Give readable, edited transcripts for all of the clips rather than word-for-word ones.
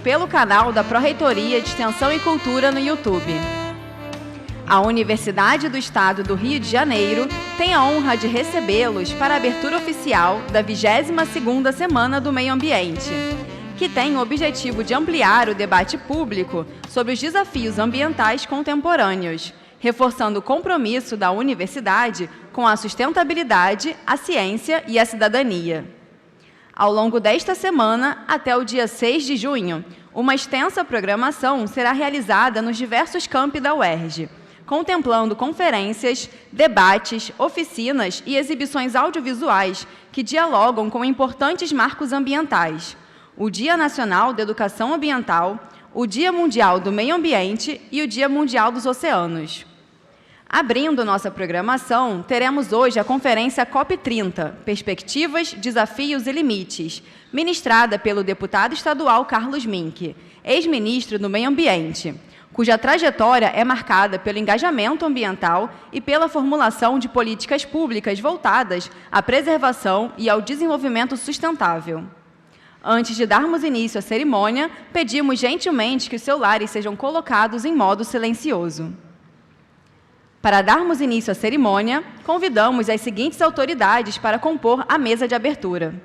pelo canal da Pró-Reitoria de Extensão e Cultura no YouTube. A Universidade do Estado do Rio de Janeiro tem a honra de recebê-los para a abertura oficial da 22ª Semana do Meio Ambiente, que tem o objetivo de ampliar o debate público sobre os desafios ambientais contemporâneos, reforçando o compromisso da universidade com a sustentabilidade, a ciência e a cidadania. Ao longo desta semana, até o dia 6 de junho, uma extensa programação será realizada nos diversos campi da UERJ, contemplando conferências, debates, oficinas e exibições audiovisuais que dialogam com importantes marcos ambientais, o Dia Nacional da Educação Ambiental, o Dia Mundial do Meio Ambiente e o Dia Mundial dos Oceanos. Abrindo nossa programação, teremos hoje a conferência COP30, Perspectivas, Desafios e Limites, ministrada pelo deputado estadual Carlos Mink, ex-ministro do Meio Ambiente, cuja trajetória é marcada pelo engajamento ambiental e pela formulação de políticas públicas voltadas à preservação e ao desenvolvimento sustentável. Antes de darmos início à cerimônia, pedimos gentilmente que os celulares sejam colocados em modo silencioso. Para darmos início à cerimônia, convidamos as seguintes autoridades para compor a mesa de abertura.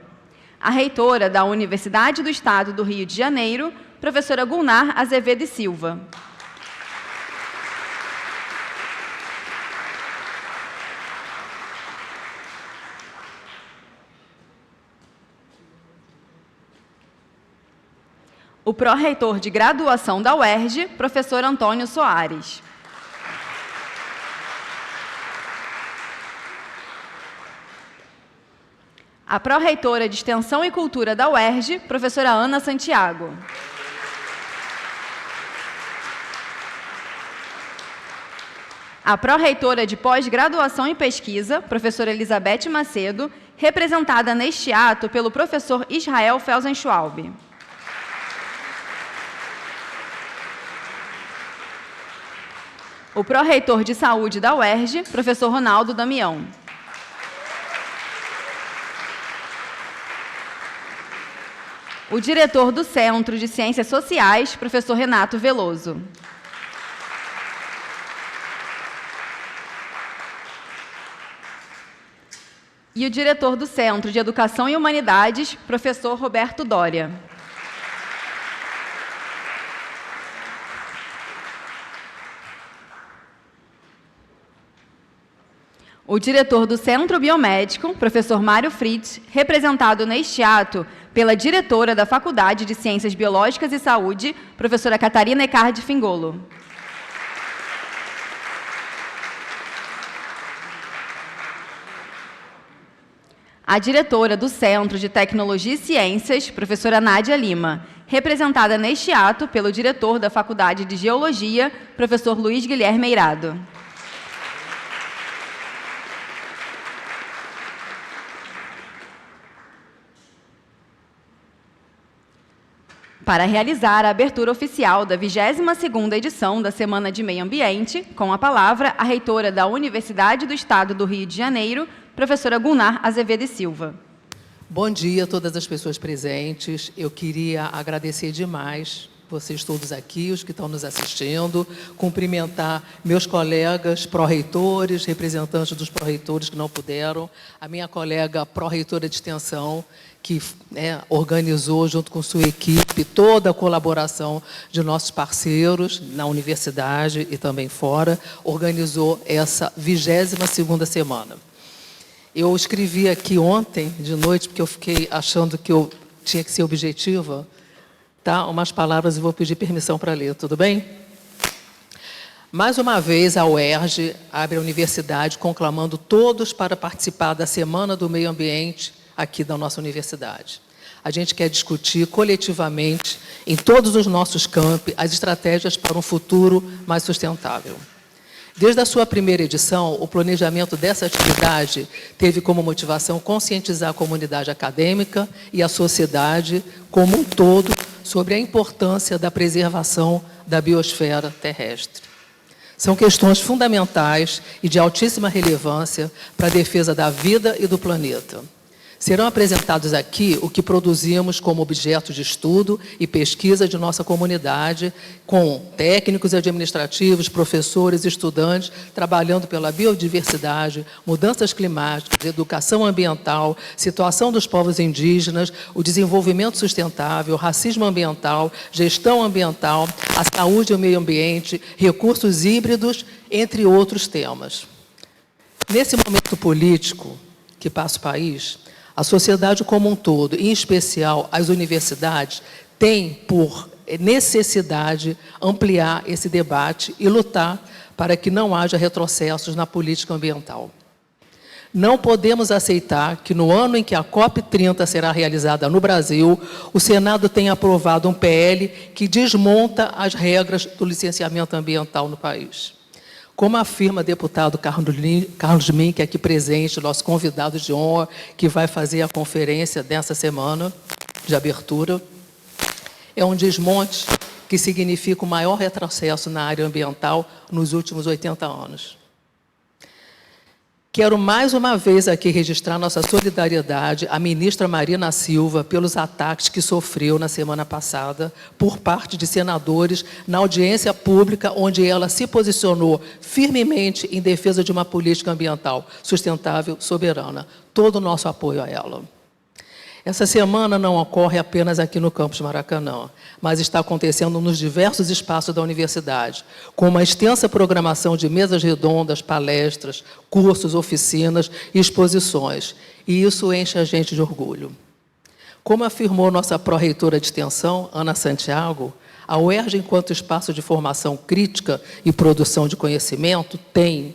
A reitora da Universidade do Estado do Rio de Janeiro, professora Gulnar Azevedo e Silva. O pró-reitor de graduação da UERJ, professor Antônio Soares. A pró-reitora de Extensão e Cultura da UERJ, professora Ana Santiago. A pró-reitora de Pós-Graduação em Pesquisa, professora Elizabeth Macedo, representada neste ato pelo professor Israel Felsenschwalb. O pró-reitor de Saúde da UERJ, professor Ronaldo Damião. O diretor do Centro de Ciências Sociais, professor Renato Veloso. E o diretor do Centro de Educação e Humanidades, professor Roberto Dória. O diretor do Centro Biomédico, professor Mário Fritz, representado neste ato pela diretora da Faculdade de Ciências Biológicas e Saúde, professora Catarina Ecardi Fingolo. A diretora do Centro de Tecnologia e Ciências, professora Nádia Lima, representada neste ato pelo diretor da Faculdade de Geologia, professor Luiz Guilherme Eirado. Para realizar a abertura oficial da 22ª edição da Semana de Meio Ambiente, com a palavra, a reitora da Universidade do Estado do Rio de Janeiro, professora Gulnar Azevedo e Silva. Bom dia a todas as pessoas presentes. Eu queria agradecer demais vocês todos aqui, os que estão nos assistindo, cumprimentar meus colegas pró-reitores, representantes dos pró-reitores que não puderam, a minha colega pró-reitora de extensão, que organizou, junto com sua equipe, toda a colaboração de nossos parceiros na universidade e também fora, organizou essa 22ª semana. Eu escrevi aqui ontem, de noite, porque eu fiquei achando que eu tinha que ser objetiva, tá? Umas palavras e vou pedir permissão para ler, tudo bem? Mais uma vez, a UERJ abre a universidade conclamando todos para participar da Semana do Meio Ambiente aqui da nossa universidade. A gente quer discutir coletivamente, em todos os nossos campi, as estratégias para um futuro mais sustentável. Desde a sua primeira edição, o planejamento dessa atividade teve como motivação conscientizar a comunidade acadêmica e a sociedade como um todo sobre a importância da preservação da biosfera terrestre. São questões fundamentais e de altíssima relevância para a defesa da vida e do planeta. Serão apresentados aqui o que produzimos como objeto de estudo e pesquisa de nossa comunidade, com técnicos administrativos, professores, estudantes, trabalhando pela biodiversidade, mudanças climáticas, educação ambiental, situação dos povos indígenas, o desenvolvimento sustentável, racismo ambiental, gestão ambiental, a saúde e o meio ambiente, recursos híbridos, entre outros temas. Nesse momento político que passa o país, a sociedade como um todo, em especial as universidades, tem por necessidade ampliar esse debate e lutar para que não haja retrocessos na política ambiental. Não podemos aceitar que, no ano em que a COP30 será realizada no Brasil, o Senado tenha aprovado um PL que desmonta as regras do licenciamento ambiental no país. Como afirma o deputado Carlos Mink, aqui presente, nosso convidado de honra, que vai fazer a conferência dessa semana de abertura, é um desmonte que significa o maior retrocesso na área ambiental nos últimos 80 anos. Quero mais uma vez aqui registrar nossa solidariedade à ministra Marina Silva pelos ataques que sofreu na semana passada por parte de senadores na audiência pública, onde ela se posicionou firmemente em defesa de uma política ambiental sustentável, soberana. Todo o nosso apoio a ela. Essa semana não ocorre apenas aqui no campus Maracanã, mas está acontecendo nos diversos espaços da universidade, com uma extensa programação de mesas redondas, palestras, cursos, oficinas e exposições. E isso enche a gente de orgulho. Como afirmou nossa pró-reitora de extensão, Ana Santiago, a UERJ, enquanto espaço de formação crítica e produção de conhecimento, tem,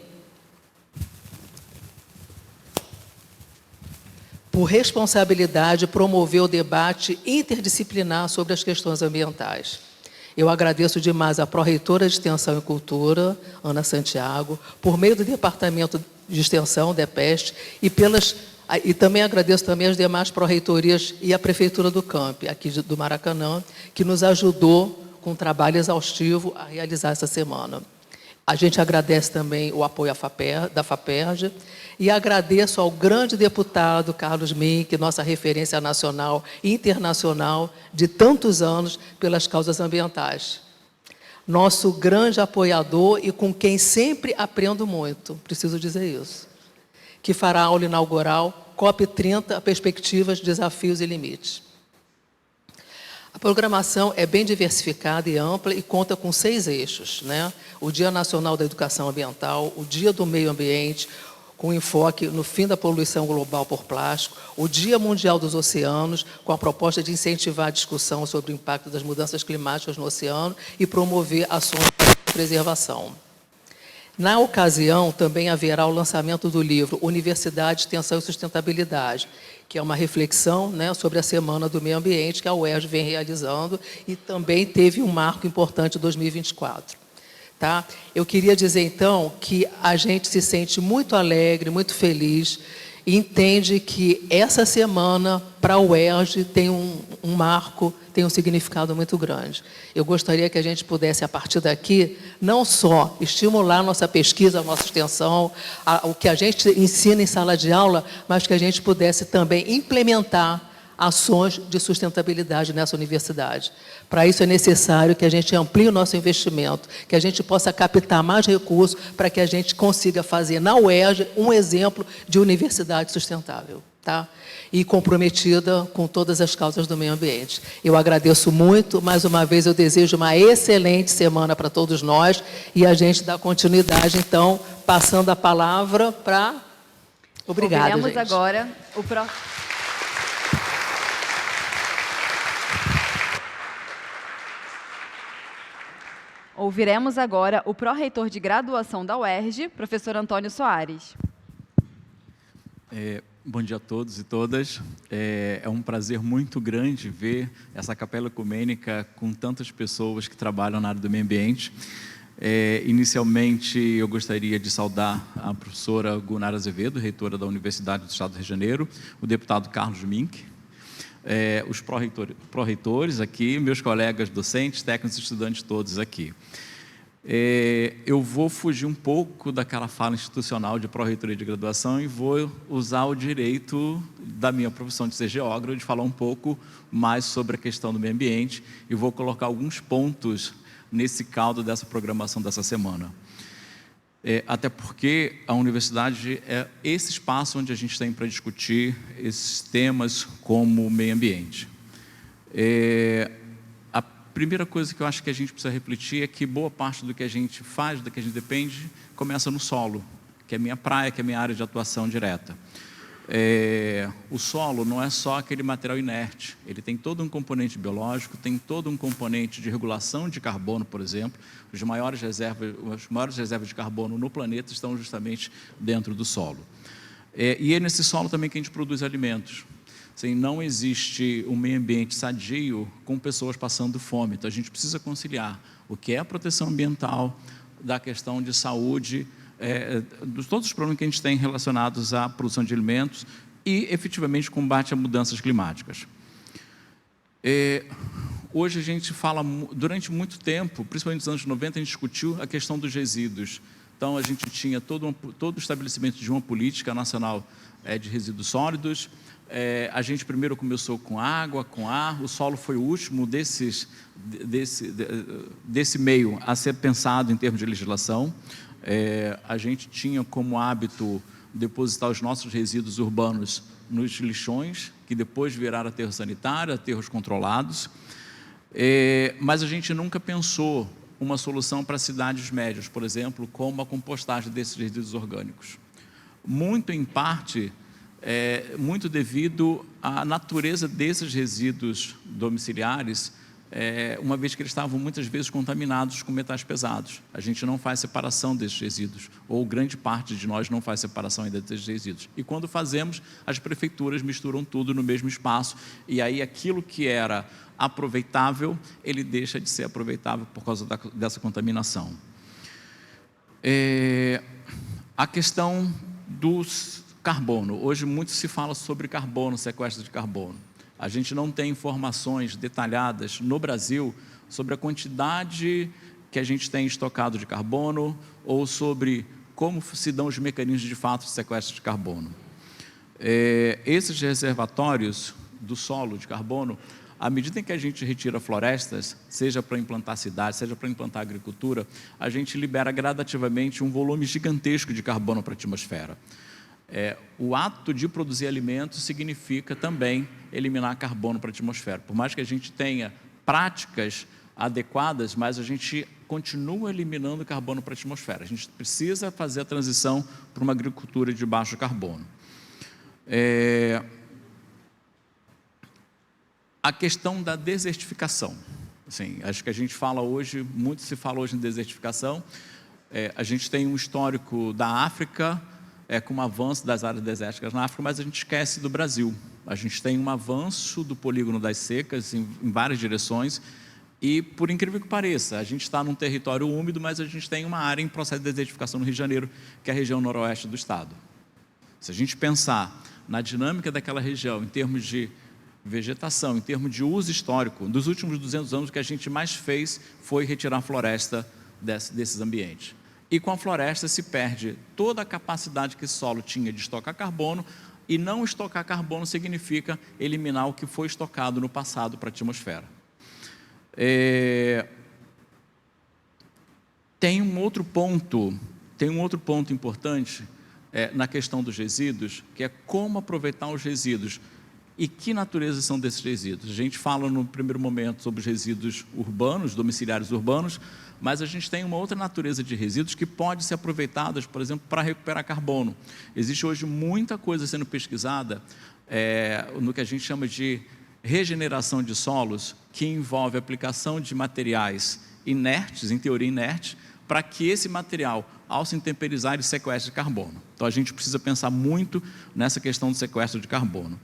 por responsabilidade, promover o debate interdisciplinar sobre as questões ambientais. Eu agradeço demais à pró-reitora de Extensão e Cultura, Ana Santiago, por meio do Departamento de Extensão, DEPEST, e também agradeço também as demais pró-reitorias e a Prefeitura do Camp, aqui do Maracanã, que nos ajudou com um trabalho exaustivo a realizar essa semana. A gente agradece também o apoio da FAPERJ e agradeço ao grande deputado Carlos Mink, nossa referência nacional e internacional de tantos anos pelas causas ambientais. Nosso grande apoiador e com quem sempre aprendo muito, preciso dizer isso, que fará a aula inaugural COP30, Perspectivas, Desafios e Limites. A programação é bem diversificada e ampla e conta com 6 eixos, né? O Dia Nacional da Educação Ambiental, o Dia do Meio Ambiente, com enfoque no fim da poluição global por plástico, o Dia Mundial dos Oceanos, com a proposta de incentivar a discussão sobre o impacto das mudanças climáticas no oceano e promover ações de preservação. Na ocasião, também haverá o lançamento do livro Universidade, Extensão e Sustentabilidade, que é uma reflexão, né, sobre a Semana do Meio Ambiente que a UERJ vem realizando e também teve um marco importante em 2024. Tá? Eu queria dizer, então, que a gente se sente muito alegre, muito feliz e entende que essa semana, para a UERJ, tem um marco, tem um significado muito grande. Eu gostaria que a gente pudesse, a partir daqui, não só estimular a nossa pesquisa, a nossa extensão, o que a gente ensina em sala de aula, mas que a gente pudesse também implementar ações de sustentabilidade nessa universidade. Para isso é necessário que a gente amplie o nosso investimento, que a gente possa captar mais recursos para que a gente consiga fazer na UERJ um exemplo de universidade sustentável, tá? E comprometida com todas as causas do meio ambiente. Eu agradeço muito, mais uma vez eu desejo uma excelente semana para todos nós e a gente dá continuidade, então, passando a palavra para... Obrigada, gente. Ouviremos agora o Ouviremos agora o pró-reitor de graduação da UERJ, professor Antônio Soares. Bom dia a todos e todas. É um prazer muito grande ver essa capela ecumênica com tantas pessoas que trabalham na área do meio ambiente. Inicialmente, eu gostaria de saudar a professora Gunara Azevedo, reitora da Universidade do Estado do Rio de Janeiro, o deputado Carlos Mink, os pró-reitores aqui, meus colegas docentes, técnicos e estudantes todos aqui. Eu vou fugir um pouco daquela fala institucional de pró-reitoria de graduação e vou usar o direito da minha profissão de ser geógrafo, de falar um pouco mais sobre a questão do meio ambiente, e vou colocar alguns pontos nesse caldo dessa programação dessa semana. Até porque a universidade é esse espaço onde a gente tem para discutir esses temas como o meio ambiente. A primeira coisa que eu acho que a gente precisa refletir é que boa parte do que a gente faz, do que a gente depende, começa no solo, que é minha praia, que é minha área de atuação direta. O solo não é só aquele material inerte, ele tem todo um componente biológico, tem todo um componente de regulação de carbono, por exemplo. As maiores reservas de carbono no planeta estão justamente dentro do solo. E é nesse solo também que a gente produz alimentos. Assim, não existe um meio ambiente sadio com pessoas passando fome. Então, a gente precisa conciliar o que é a proteção ambiental, da questão de saúde, de todos os problemas que a gente tem relacionados à produção de alimentos e, efetivamente, combate a mudanças climáticas. Hoje a gente fala, durante muito tempo, principalmente nos anos 90, a gente discutiu a questão dos resíduos. Então, a gente tinha todo o estabelecimento de uma política nacional de resíduos sólidos. A gente primeiro começou com água, com ar, o solo foi o último desse meio a ser pensado em termos de legislação. A gente tinha como hábito depositar os nossos resíduos urbanos nos lixões, que depois viraram aterro sanitário, aterros controlados, mas a gente nunca pensou uma solução para cidades médias, por exemplo, como a compostagem desses resíduos orgânicos. Muito em parte, muito devido à natureza desses resíduos domiciliares, uma vez que eles estavam muitas vezes contaminados com metais pesados. A gente não faz separação desses resíduos, ou grande parte de nós não faz separação ainda desses resíduos. E quando fazemos, as prefeituras misturam tudo no mesmo espaço, e aí aquilo que era aproveitável, ele deixa de ser aproveitável por causa dessa contaminação. A questão dos carbono. Hoje muito se fala sobre carbono, sequestro de carbono. A gente não tem informações detalhadas no Brasil sobre a quantidade que a gente tem estocado de carbono ou sobre como se dão os mecanismos de fato de sequestro de carbono. Esses reservatórios do solo de carbono, à medida em que a gente retira florestas, seja para implantar cidades, seja para implantar agricultura, a gente libera gradativamente um volume gigantesco de carbono para a atmosfera. O ato de produzir alimentos significa também eliminar carbono para a atmosfera. Por mais que a gente tenha práticas adequadas, mas a gente continua eliminando carbono para a atmosfera. A gente precisa fazer a transição para uma agricultura de baixo carbono. A questão da desertificação. Assim, acho que a gente fala hoje, muito se fala hoje em desertificação. A gente tem um histórico da África, com um avanço das áreas desérticas na África, mas a gente esquece do Brasil. A gente tem um avanço do polígono das secas em várias direções e, por incrível que pareça, a gente está num território úmido, mas a gente tem uma área em processo de desertificação no Rio de Janeiro, que é a região noroeste do estado. Se a gente pensar na dinâmica daquela região, em termos de vegetação, em termos de uso histórico, nos últimos 200 anos o que a gente mais fez foi retirar a floresta desses ambientes. E com a floresta se perde toda a capacidade que esse solo tinha de estocar carbono, e não estocar carbono significa eliminar o que foi estocado no passado para a atmosfera. Tem um outro ponto importante na questão dos resíduos, que é como aproveitar os resíduos. E que natureza são desses resíduos? A gente fala no primeiro momento sobre os resíduos urbanos, domiciliares urbanos, mas a gente tem uma outra natureza de resíduos que pode ser aproveitadas, por exemplo, para recuperar carbono. Existe hoje muita coisa sendo pesquisada no que a gente chama de regeneração de solos, que envolve a aplicação de materiais inertes, em teoria inerte, para que esse material, ao se intemperizar, ele sequestre carbono. Então, a gente precisa pensar muito nessa questão do sequestro de carbono.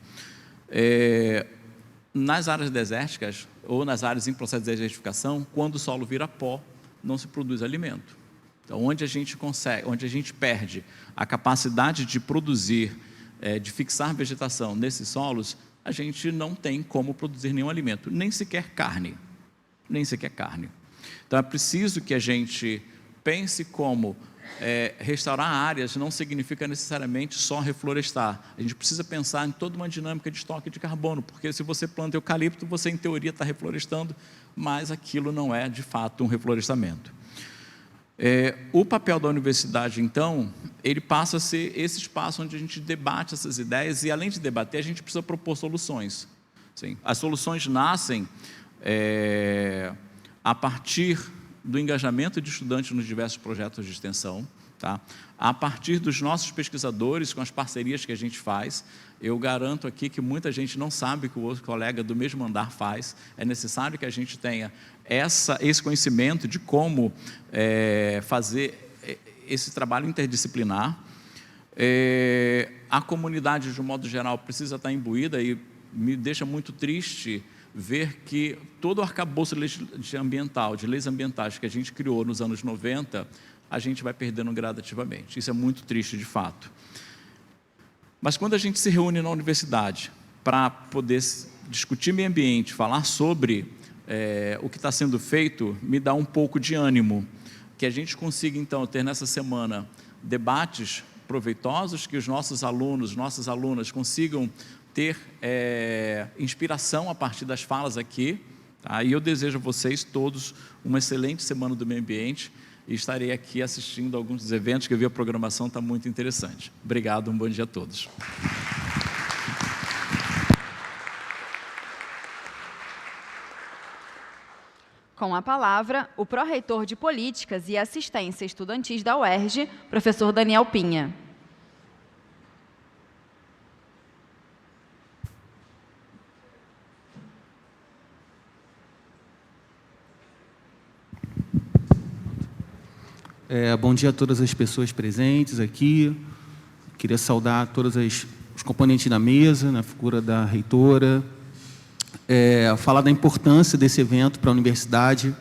Nas áreas desérticas ou nas áreas em processo de desertificação, quando o solo vira pó, não se produz alimento. Então, onde a gente perde a capacidade de produzir, de fixar vegetação nesses solos, a gente não tem como produzir nenhum alimento, nem sequer carne. Nem sequer carne. Então, é preciso que a gente pense como restaurar áreas não significa necessariamente só reflorestar. A gente precisa pensar em toda uma dinâmica de estoque de carbono, porque se você planta eucalipto, você, em teoria, está reflorestando, mas aquilo não é, de fato, um reflorestamento. O papel da universidade, então, ele passa a ser esse espaço onde a gente debate essas ideias e, além de debater, a gente precisa propor soluções. Sim. As soluções nascem a partir do engajamento de estudantes nos diversos projetos de extensão, tá? A partir dos nossos pesquisadores, com as parcerias que a gente faz. Eu garanto aqui que muita gente não sabe que o outro colega do mesmo andar faz. É necessário que a gente tenha esse conhecimento de como fazer esse trabalho interdisciplinar. A comunidade, de um modo geral, precisa estar imbuída, e me deixa muito triste ver que todo o arcabouço ambiental, de leis ambientais que a gente criou nos anos 90, a gente vai perdendo gradativamente. Isso é muito triste, de fato. Mas quando a gente se reúne na universidade para poder discutir meio ambiente, falar sobre o que está sendo feito, me dá um pouco de ânimo, que a gente consiga, então, ter nessa semana debates proveitosos, que os nossos alunos, nossas alunas consigam ter inspiração a partir das falas aqui. Tá? E eu desejo a vocês todos uma excelente semana do meio ambiente, e estarei aqui assistindo a alguns dos eventos, que eu vi a programação, está muito interessante. Obrigado, um bom dia a todos. Com a palavra, o pró-reitor de Políticas e Assistência Estudantis da UERJ, professor Daniel Pinha. Bom dia a todas as pessoas presentes aqui. Queria saudar todos os componentes da mesa, na figura da reitora. Falar da importância desse evento para a universidade,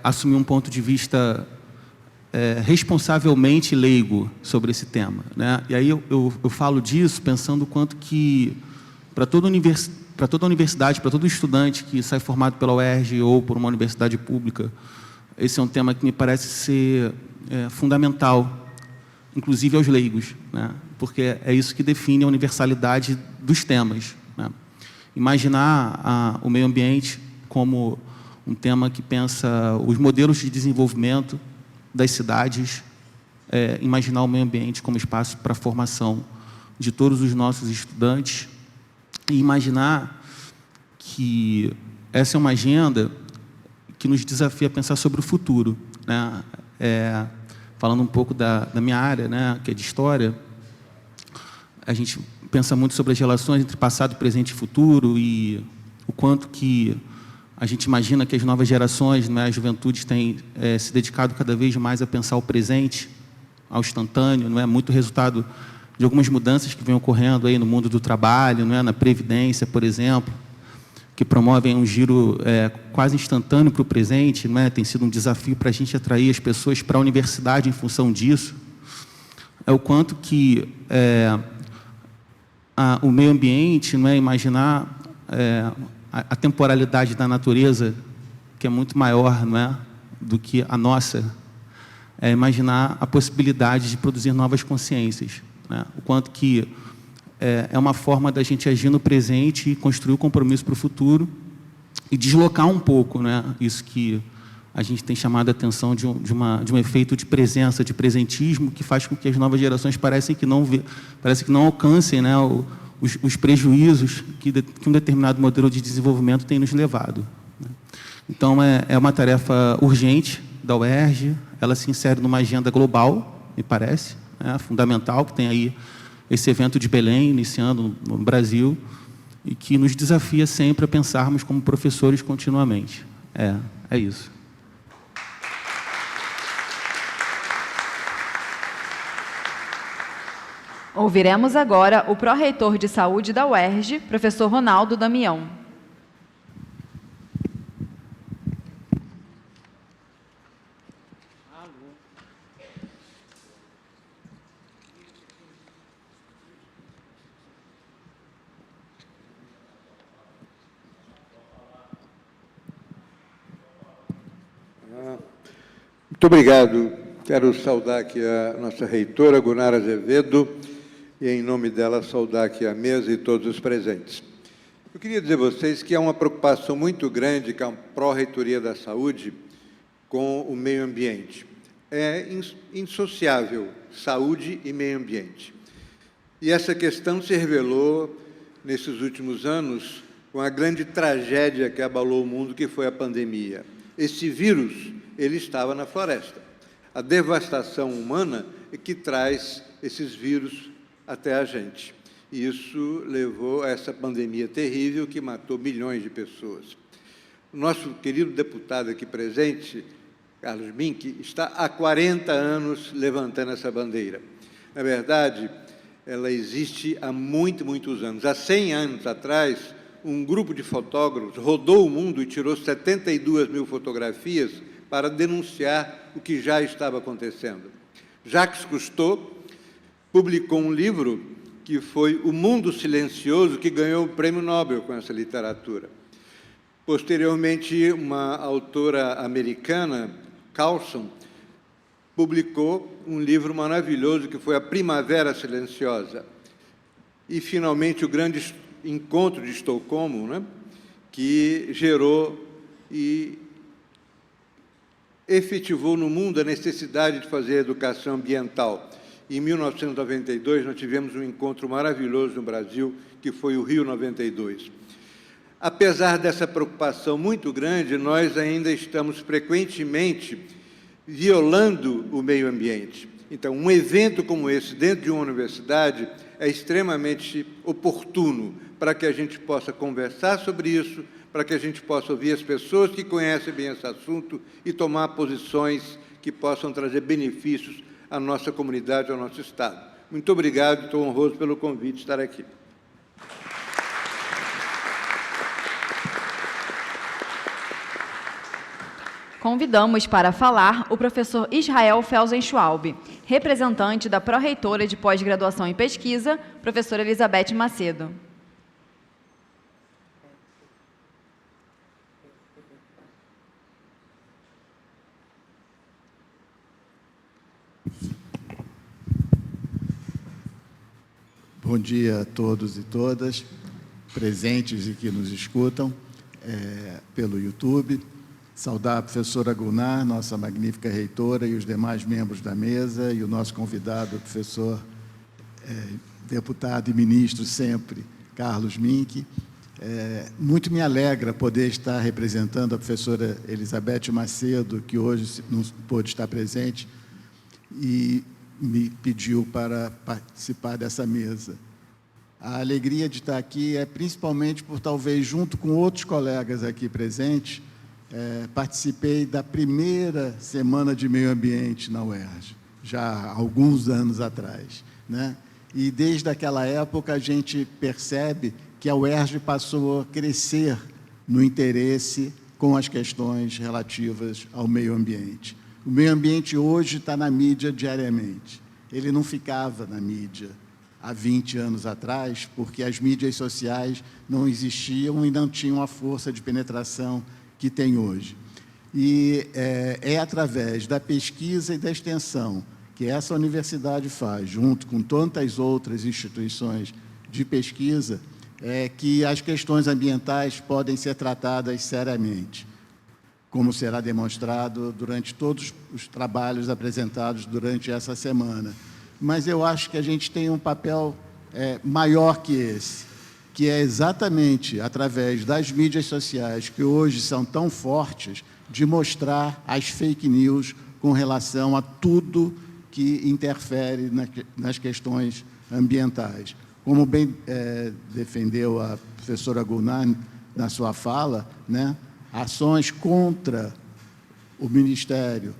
assumir um ponto de vista responsavelmente leigo sobre esse tema, né? E aí eu falo disso pensando o quanto que, para toda universidade, para todo estudante que sai formado pela UERJ ou por uma universidade pública, esse é um tema que me parece ser fundamental, inclusive aos leigos, né? Porque é isso que define a universalidade dos temas, né? Imaginar o meio ambiente como um tema que pensa os modelos de desenvolvimento das cidades, imaginar o meio ambiente como espaço para a formação de todos os nossos estudantes, e imaginar que essa é uma agenda que nos desafia a pensar sobre o futuro, né? Falando um pouco da minha área, né, que é de História, a gente pensa muito sobre as relações entre passado, presente e futuro, e o quanto que a gente imagina que as novas gerações, né, a juventude, têm se dedicado cada vez mais a pensar o presente, ao instantâneo, não é? Muito resultado de algumas mudanças que vêm ocorrendo aí no mundo do trabalho, não é? Na Previdência, por exemplo, que promovem um giro quase instantâneo para o presente, não é? Tem sido um desafio para a gente atrair as pessoas para a universidade em função disso. O quanto que o meio ambiente, não é? Imaginar a temporalidade da natureza, que é muito maior, não é? Do que a nossa, imaginar a possibilidade de produzir novas consciências, né? O quanto que é uma forma da gente agir no presente e construir o compromisso para o futuro e deslocar um pouco, né? Isso que a gente tem chamado a atenção de um efeito de presença, de presentismo, que faz com que as novas gerações parece que não alcancem, né, os prejuízos que um determinado modelo de desenvolvimento tem nos levado, né? Então, é uma tarefa urgente da UERJ, ela se insere numa agenda global, me parece, né, fundamental, que tem aí esse evento de Belém, iniciando no Brasil, e que nos desafia sempre a pensarmos como professores continuamente. É isso. Ouviremos agora o pró-reitor de Saúde da UERJ, professor Ronaldo Damião. Muito obrigado. Quero saudar aqui a nossa reitora, Gunnar Azevedo, e, em nome dela, saudar aqui a mesa e todos os presentes. Eu queria dizer a vocês que há uma preocupação muito grande com a Pró-Reitoria da Saúde com o meio ambiente. É indissociável saúde e meio ambiente. E essa questão se revelou, nesses últimos anos, com a grande tragédia que abalou o mundo, que foi a pandemia. Esse vírus, ele estava na floresta. A devastação humana é que traz esses vírus até a gente. E isso levou a essa pandemia terrível que matou milhões de pessoas. O nosso querido deputado aqui presente, Carlos Mink, está há 40 anos levantando essa bandeira. Na verdade, ela existe há muitos anos. Há 100 anos atrás, um grupo de fotógrafos rodou o mundo e tirou 72 mil fotografias para denunciar o que já estava acontecendo. Jacques Cousteau publicou um livro que foi O Mundo Silencioso, que ganhou o Prêmio Nobel com essa literatura. Posteriormente, uma autora americana, Carlson, publicou um livro maravilhoso que foi A Primavera Silenciosa. E, finalmente, o grande encontro de Estocolmo, né, que gerou e efetivou no mundo a necessidade de fazer educação ambiental. Em 1992, nós tivemos um encontro maravilhoso no Brasil, que foi o Rio 92. Apesar dessa preocupação muito grande, nós ainda estamos frequentemente violando o meio ambiente. Então, um evento como esse, dentro de uma universidade, é extremamente oportuno para que a gente possa conversar sobre isso, para que a gente possa ouvir as pessoas que conhecem bem esse assunto e tomar posições que possam trazer benefícios à nossa comunidade, ao nosso Estado. Muito obrigado, estou honroso pelo convite de estar aqui. Convidamos para falar o professor Israel Felsen-Schwalbe, representante da pró-reitora de pós-graduação em pesquisa, professora Elizabeth Macedo. Bom dia a todos e todas, presentes e que nos escutam pelo YouTube. Saudar a professora Gunnar, nossa magnífica reitora, e os demais membros da mesa, e o nosso convidado, o professor, deputado e ministro sempre, Carlos Mink. Muito me alegra poder estar representando a professora Elizabeth Macedo, que hoje não pôde estar presente, e me pediu para participar dessa mesa. A alegria de estar aqui é principalmente por, talvez, junto com outros colegas aqui presentes, participei da primeira Semana de Meio Ambiente na UERJ, já há alguns anos atrás, né? E, desde aquela época, a gente percebe que a UERJ passou a crescer no interesse com as questões relativas ao meio ambiente. O meio ambiente hoje está na mídia diariamente. Ele não ficava na mídia há 20 anos atrás, porque as mídias sociais não existiam e não tinham a força de penetração que tem hoje. E é através da pesquisa e da extensão que essa universidade faz, junto com tantas outras instituições de pesquisa, que as questões ambientais podem ser tratadas seriamente, como será demonstrado durante todos os trabalhos apresentados durante essa semana. Mas eu acho que a gente tem um papel maior que esse, que é exatamente através das mídias sociais, que hoje são tão fortes, de mostrar as fake news com relação a tudo que interfere nas questões ambientais. Como bem defendeu a professora Gunnar na sua fala, né, ações contra o Ministério,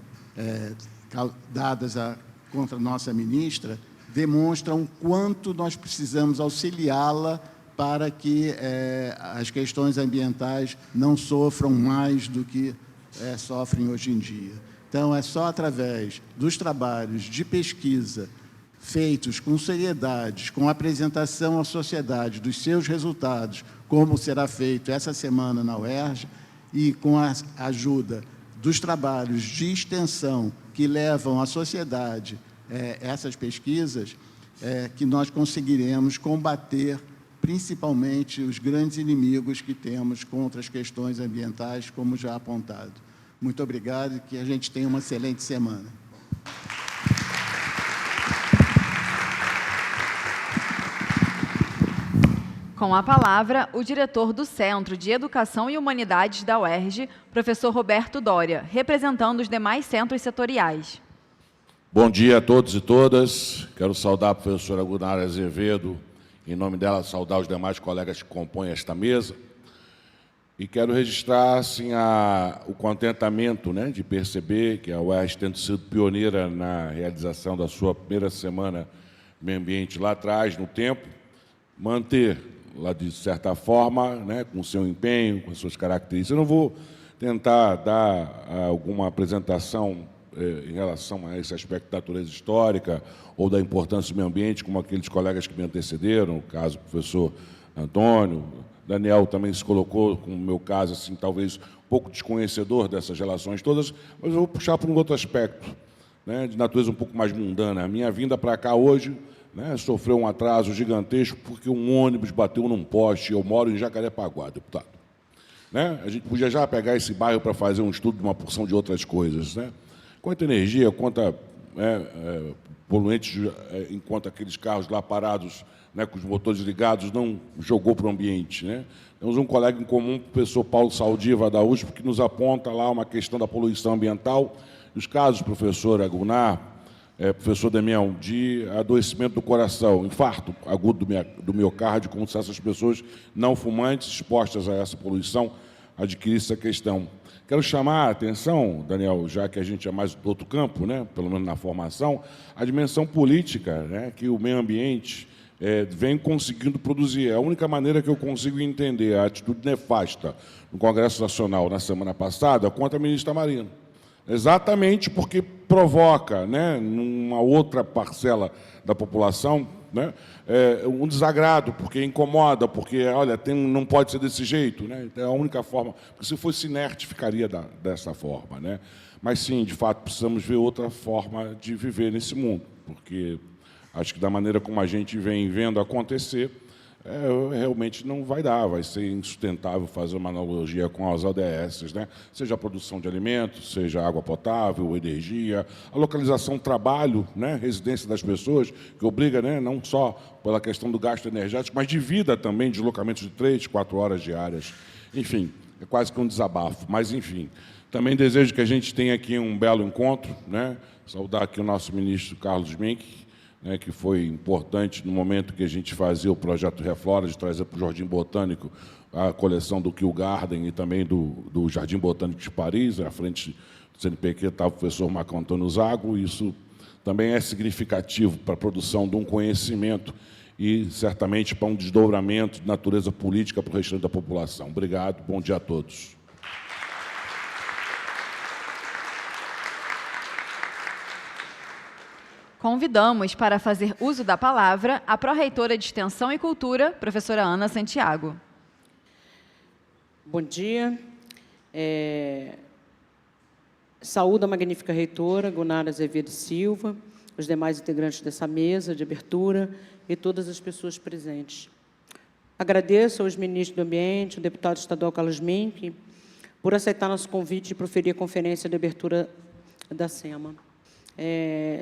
dadas contra a nossa ministra, demonstram o quanto nós precisamos auxiliá-la para que as questões ambientais não sofram mais do que sofrem hoje em dia. Então, é só através dos trabalhos de pesquisa feitos com seriedade, com apresentação à sociedade dos seus resultados, como será feito essa semana na UERJ, e com a ajuda dos trabalhos de extensão que levam à sociedade essas pesquisas, que nós conseguiremos combater principalmente os grandes inimigos que temos contra as questões ambientais, como já apontado. Muito obrigado e que a gente tenha uma excelente semana. Com a palavra, o diretor do Centro de Educação e Humanidades da UERJ, professor Roberto Doria, representando os demais centros setoriais. Bom dia a todos e todas. Quero saudar a professora Gunara Azevedo, em nome dela, saudar os demais colegas que compõem esta mesa. E quero registrar assim, o contentamento, né, de perceber que a UERJ, tendo sido pioneira na realização da sua primeira semana meio ambiente lá atrás, no tempo, manter, lá de certa forma, né, com o seu empenho, com as suas características. Eu não vou tentar dar alguma apresentação em relação a esse aspecto da natureza histórica ou da importância do meio ambiente, como aqueles colegas que me antecederam, no caso, o professor Antônio, Daniel também se colocou, como no meu caso, assim, talvez um pouco desconhecedor dessas relações todas, mas eu vou puxar para um outro aspecto, né, de natureza um pouco mais mundana. A minha vinda para cá hoje, né, sofreu um atraso gigantesco porque um ônibus bateu num poste. Eu moro em Jacarepaguá, deputado. Né? A gente podia já pegar esse bairro para fazer um estudo de uma porção de outras coisas, né? Quanta energia, quanta poluentes, enquanto aqueles carros lá parados, né, com os motores ligados, não jogou para o ambiente. Né? Temos um colega em comum, o professor Paulo Saldiva, da USP, que nos aponta lá uma questão da poluição ambiental. Os casos, professor Agunar, professor Damião, de adoecimento do coração, infarto agudo do miocárdio, como se essas pessoas não fumantes, expostas a essa poluição, adquirissem essa questão. Quero chamar a atenção, Daniel, já que a gente é mais do outro campo, né, pelo menos na formação, a dimensão política, né, que o meio ambiente vem conseguindo produzir. É a única maneira que eu consigo entender a atitude nefasta no Congresso Nacional na semana passada contra a ministra Marina. Exatamente porque provoca, né, numa outra parcela da população, né, um desagrado, porque incomoda, porque, olha, não pode ser desse jeito. Né, é a única forma, porque se fosse inerte, ficaria dessa forma. Né, mas, sim, de fato, precisamos ver outra forma de viver nesse mundo, porque acho que da maneira como a gente vem vendo acontecer, realmente não vai dar, vai ser insustentável fazer uma analogia com as ODS, né? Seja a produção de alimentos, seja água potável, energia, a localização, trabalho, né? Residência das pessoas, que obriga, né, não só pela questão do gasto energético, mas de vida também, deslocamentos de 3, 4 horas diárias. Enfim, é quase que um desabafo, mas enfim. Também desejo que a gente tenha aqui um belo encontro, né? Saudar aqui o nosso ministro Carlos Mink, né, que foi importante no momento que a gente fazia o projeto Reflora, de trazer para o Jardim Botânico a coleção do Kew Garden e também do Jardim Botânico de Paris. À frente do CNPq estava o professor Marco Antônio Zago. Isso também é significativo para a produção de um conhecimento e, certamente, para um desdobramento de natureza política para o restante da população. Obrigado, bom dia a todos. Convidamos para fazer uso da palavra a pró-reitora de Extensão e Cultura, professora Ana Santiago. Bom dia. Saúdo a magnífica reitora, Gunara Azevedo Silva, os demais integrantes dessa mesa de abertura e todas as pessoas presentes. Agradeço aos ministros do Ambiente, o deputado estadual Carlos Mink, por aceitar nosso convite de proferir a conferência de abertura da SEMA.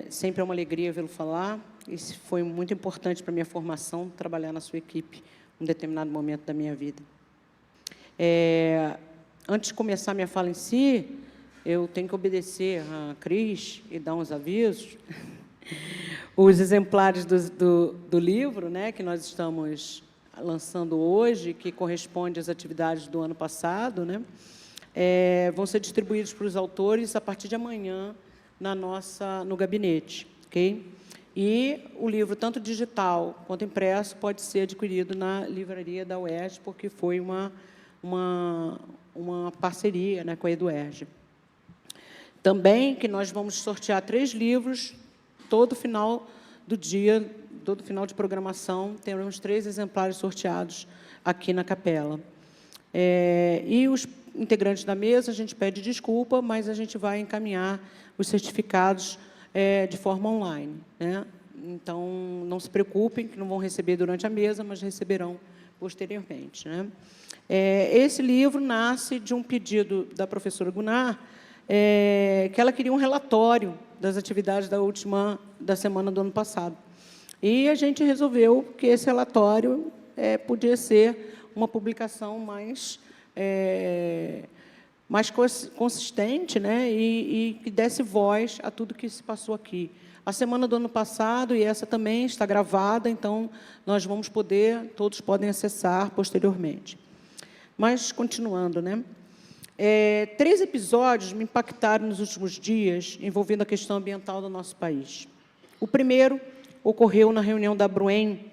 Sempre é uma alegria vê-lo falar, e foi muito importante para a minha formação trabalhar na sua equipe em um determinado momento da minha vida. Antes de começar minha fala em si, eu tenho que obedecer a Cris e dar uns avisos. Os exemplares do livro, né, que nós estamos lançando hoje, que corresponde às atividades do ano passado, né, vão ser distribuídos para os autores a partir de amanhã, no gabinete, ok? E o livro, tanto digital quanto impresso, pode ser adquirido na livraria da UERJ, porque foi uma parceria, né, com a EduERJ. Também que nós vamos sortear 3 livros, todo final do dia, todo final de programação, teremos 3 exemplares sorteados aqui na capela. E integrantes da mesa, a gente pede desculpa, mas a gente vai encaminhar os certificados de forma online, né? Então, não se preocupem, que não vão receber durante a mesa, mas receberão posteriormente, né? Esse livro nasce de um pedido da professora Gunnar, que ela queria um relatório das atividades da semana do ano passado. E a gente resolveu que esse relatório podia ser uma publicação mais consistente, né? E que desse voz a tudo que se passou aqui. A semana do ano passado, e essa também está gravada, então nós todos podem acessar posteriormente. Mas, continuando, né? 3 episódios me impactaram nos últimos dias, envolvendo a questão ambiental do nosso país. O primeiro ocorreu na reunião da Bruen,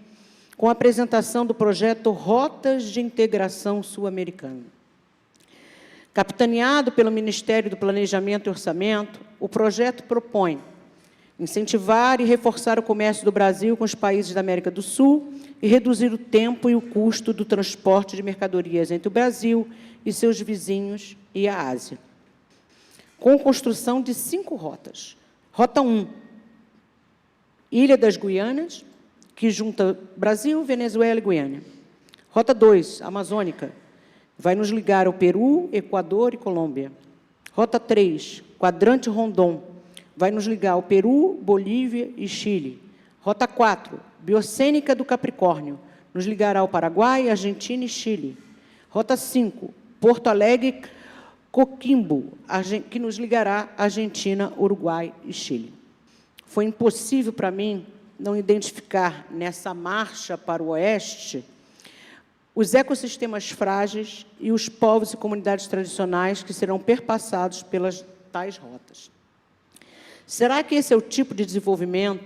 com a apresentação do projeto Rotas de Integração Sul-Americana. Capitaneado pelo Ministério do Planejamento e Orçamento, o projeto propõe incentivar e reforçar o comércio do Brasil com os países da América do Sul e reduzir o tempo e o custo do transporte de mercadorias entre o Brasil e seus vizinhos e a Ásia, com construção de 5 rotas. Rota 1, Ilha das Guianas, que junta Brasil, Venezuela e Guiana. Rota 2, Amazônica, vai nos ligar ao Peru, Equador e Colômbia. Rota 3, Quadrante Rondon, vai nos ligar ao Peru, Bolívia e Chile. Rota 4, Biocênica do Capricórnio, nos ligará ao Paraguai, Argentina e Chile. Rota 5, Porto Alegre, Coquimbo, que nos ligará à Argentina, Uruguai e Chile. Foi impossível para mim não identificar nessa marcha para o oeste os ecossistemas frágeis e os povos e comunidades tradicionais que serão perpassados pelas tais rotas. Será que esse é o tipo de desenvolvimento,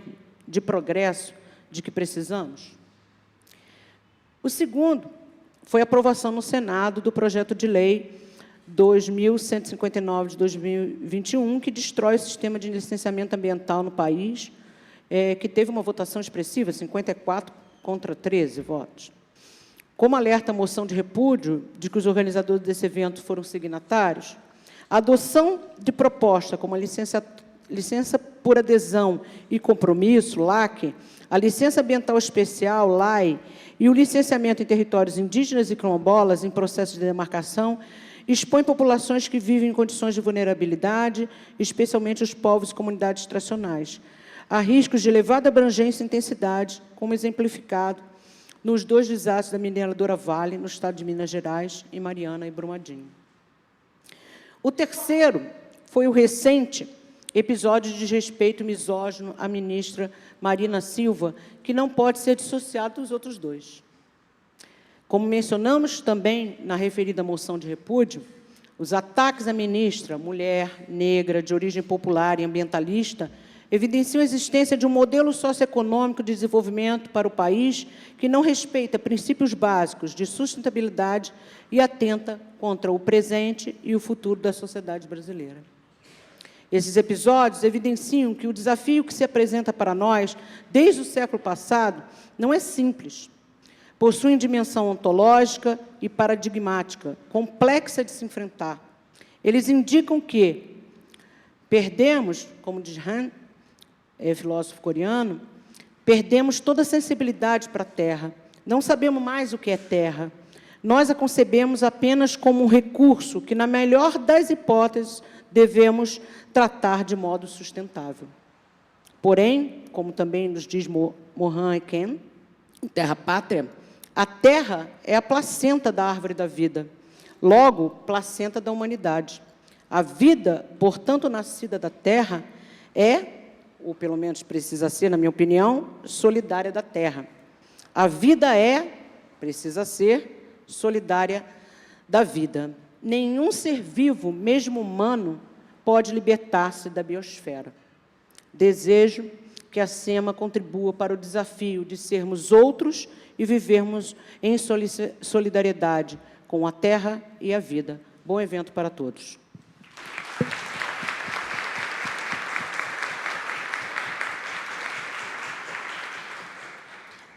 de progresso, de que precisamos? O segundo foi a aprovação no Senado do projeto de lei 2.159 de 2021, que destrói o sistema de licenciamento ambiental no país, que teve uma votação expressiva, 54 contra 13 votos. Como alerta a moção de repúdio de que os organizadores desse evento foram signatários, a adoção de proposta como a licença por adesão e compromisso, LAC, a licença ambiental especial, LAI, e o licenciamento em territórios indígenas e quilombolas em processo de demarcação expõe populações que vivem em condições de vulnerabilidade, especialmente os povos e comunidades tradicionais, a riscos de elevada abrangência e intensidade, como exemplificado nos 2 desastres da mineradora Vale, no estado de Minas Gerais, em Mariana e Brumadinho. O terceiro foi o recente episódio de desrespeito misógino à ministra Marina Silva, que não pode ser dissociado dos outros 2. Como mencionamos também na referida moção de repúdio, os ataques à ministra, mulher, negra, de origem popular e ambientalista, evidenciam a existência de um modelo socioeconômico de desenvolvimento para o país que não respeita princípios básicos de sustentabilidade e atenta contra o presente e o futuro da sociedade brasileira. Esses episódios evidenciam que o desafio que se apresenta para nós, desde o século passado, não é simples. Possuem dimensão ontológica e paradigmática, complexa de se enfrentar. Eles indicam que perdemos, como diz Han, filósofo coreano, perdemos toda a sensibilidade para a terra. Não sabemos mais o que é terra. Nós a concebemos apenas como um recurso que, na melhor das hipóteses, devemos tratar de modo sustentável. Porém, como também nos diz Mohan Eken, Terra Pátria, a terra é a placenta da árvore da vida, logo, placenta da humanidade. A vida, portanto, nascida da terra, ou pelo menos precisa ser, na minha opinião, solidária da terra. A vida precisa ser solidária da vida. Nenhum ser vivo, mesmo humano, pode libertar-se da biosfera. Desejo que a SEMA contribua para o desafio de sermos outros e vivermos em solidariedade com a terra e a vida. Bom evento para todos.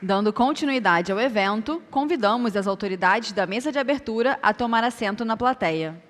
Dando continuidade ao evento, convidamos as autoridades da mesa de abertura a tomar assento na plateia.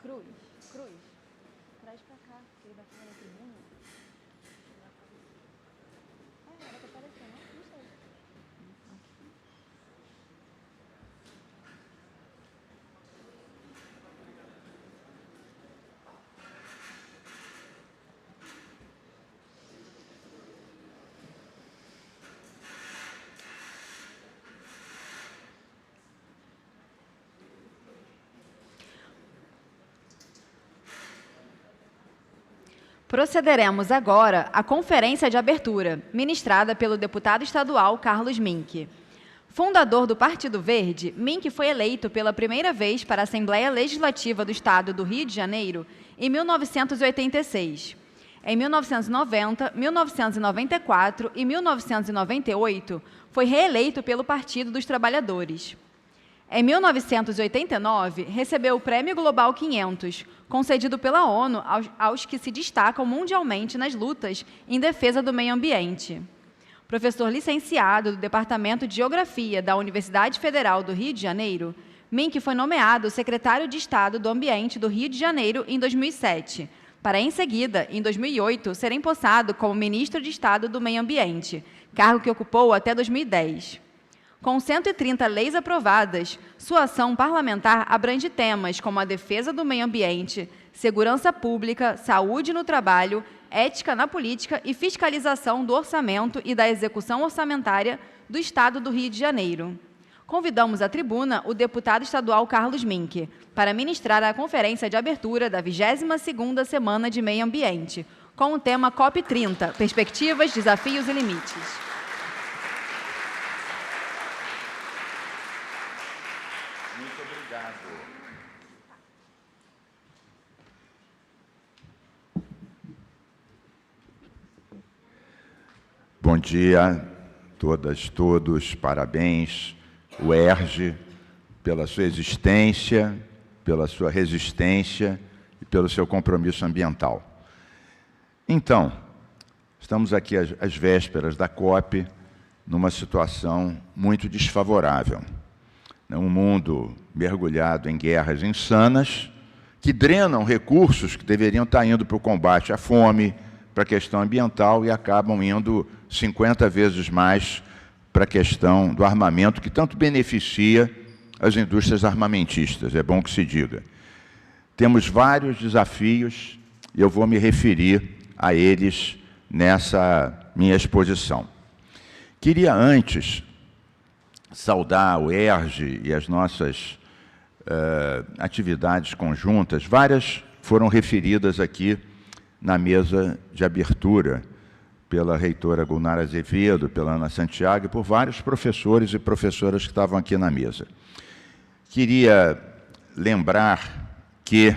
Cruz. Traz pra cá, que ele vai falar na tribuna. Era pra aparecer, não? Não sei. Procederemos agora à conferência de abertura, ministrada pelo deputado estadual Carlos Mink. Fundador do Partido Verde, Mink foi eleito pela primeira vez para a Assembleia Legislativa do Estado do Rio de Janeiro em 1986. Em 1990, 1994 e 1998, foi reeleito pelo Partido dos Trabalhadores. Em 1989, recebeu o Prêmio Global 500, concedido pela ONU aos que se destacam mundialmente nas lutas em defesa do meio ambiente. Professor licenciado do Departamento de Geografia da Universidade Federal do Rio de Janeiro, Mink foi nomeado secretário de Estado do Ambiente do Rio de Janeiro em 2007, para, em seguida, em 2008, ser empossado como ministro de Estado do Meio Ambiente, cargo que ocupou até 2010. Com 130 leis aprovadas, sua ação parlamentar abrange temas como a defesa do meio ambiente, segurança pública, saúde no trabalho, ética na política e fiscalização do orçamento e da execução orçamentária do Estado do Rio de Janeiro. Convidamos à tribuna o deputado estadual Carlos Mink para ministrar a conferência de abertura da 22ª Semana de Meio Ambiente, com o tema COP30, Perspectivas, Desafios e Limites. Bom dia, todas, todos, parabéns, UERJ, pela sua existência, pela sua resistência e pelo seu compromisso ambiental. Então, estamos aqui às vésperas da COP, numa situação muito desfavorável. Um mundo mergulhado em guerras insanas, que drenam recursos que deveriam estar indo para o combate à fome, para a questão ambiental e acabam indo 50 vezes mais para a questão do armamento, que tanto beneficia as indústrias armamentistas, é bom que se diga. Temos vários desafios e eu vou me referir a eles nessa minha exposição. Queria antes saudar o ERJ e as nossas atividades conjuntas, várias foram referidas aqui na mesa de abertura, pela reitora Gunara Azevedo, pela Ana Santiago e por vários professores e professoras que estavam aqui na mesa. Queria lembrar que,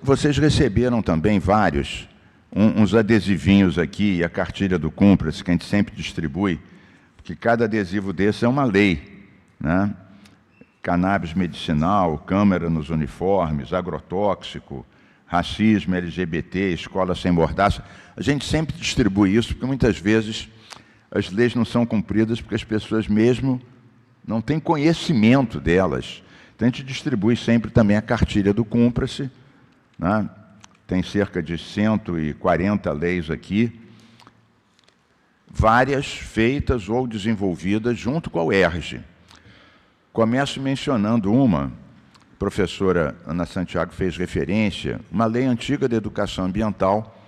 vocês receberam também vários, uns adesivinhos aqui, e a cartilha do Cumpra-se, que a gente sempre distribui, porque cada adesivo desse é uma lei, né? Cannabis medicinal, câmera nos uniformes, agrotóxico, racismo, LGBT, escola sem mordaça. A gente sempre distribui isso, porque muitas vezes as leis não são cumpridas porque as pessoas mesmo não têm conhecimento delas. Então, a gente distribui sempre também a cartilha do Cumpra-se, né? Tem cerca de 140 leis aqui, várias feitas ou desenvolvidas junto com a UERJ. Começo mencionando uma, a professora Ana Santiago fez referência, uma lei antiga de educação ambiental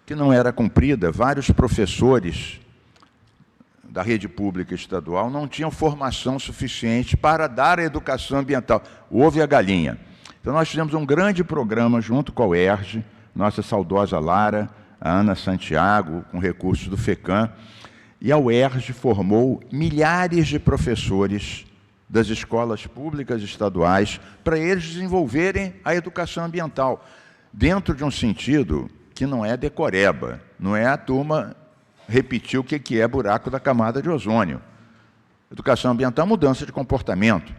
que não era cumprida. Vários professores da rede pública estadual não tinham formação suficiente para dar a educação ambiental. O ovo e a galinha. Então, nós fizemos um grande programa junto com a UERJ, nossa saudosa Lara, a Ana Santiago, com recursos do FECAM, e a UERJ formou milhares de professores das escolas públicas estaduais para eles desenvolverem a educação ambiental, dentro de um sentido que não é decoreba, não é a turma repetir o que é buraco da camada de ozônio. Educação ambiental é mudança de comportamento.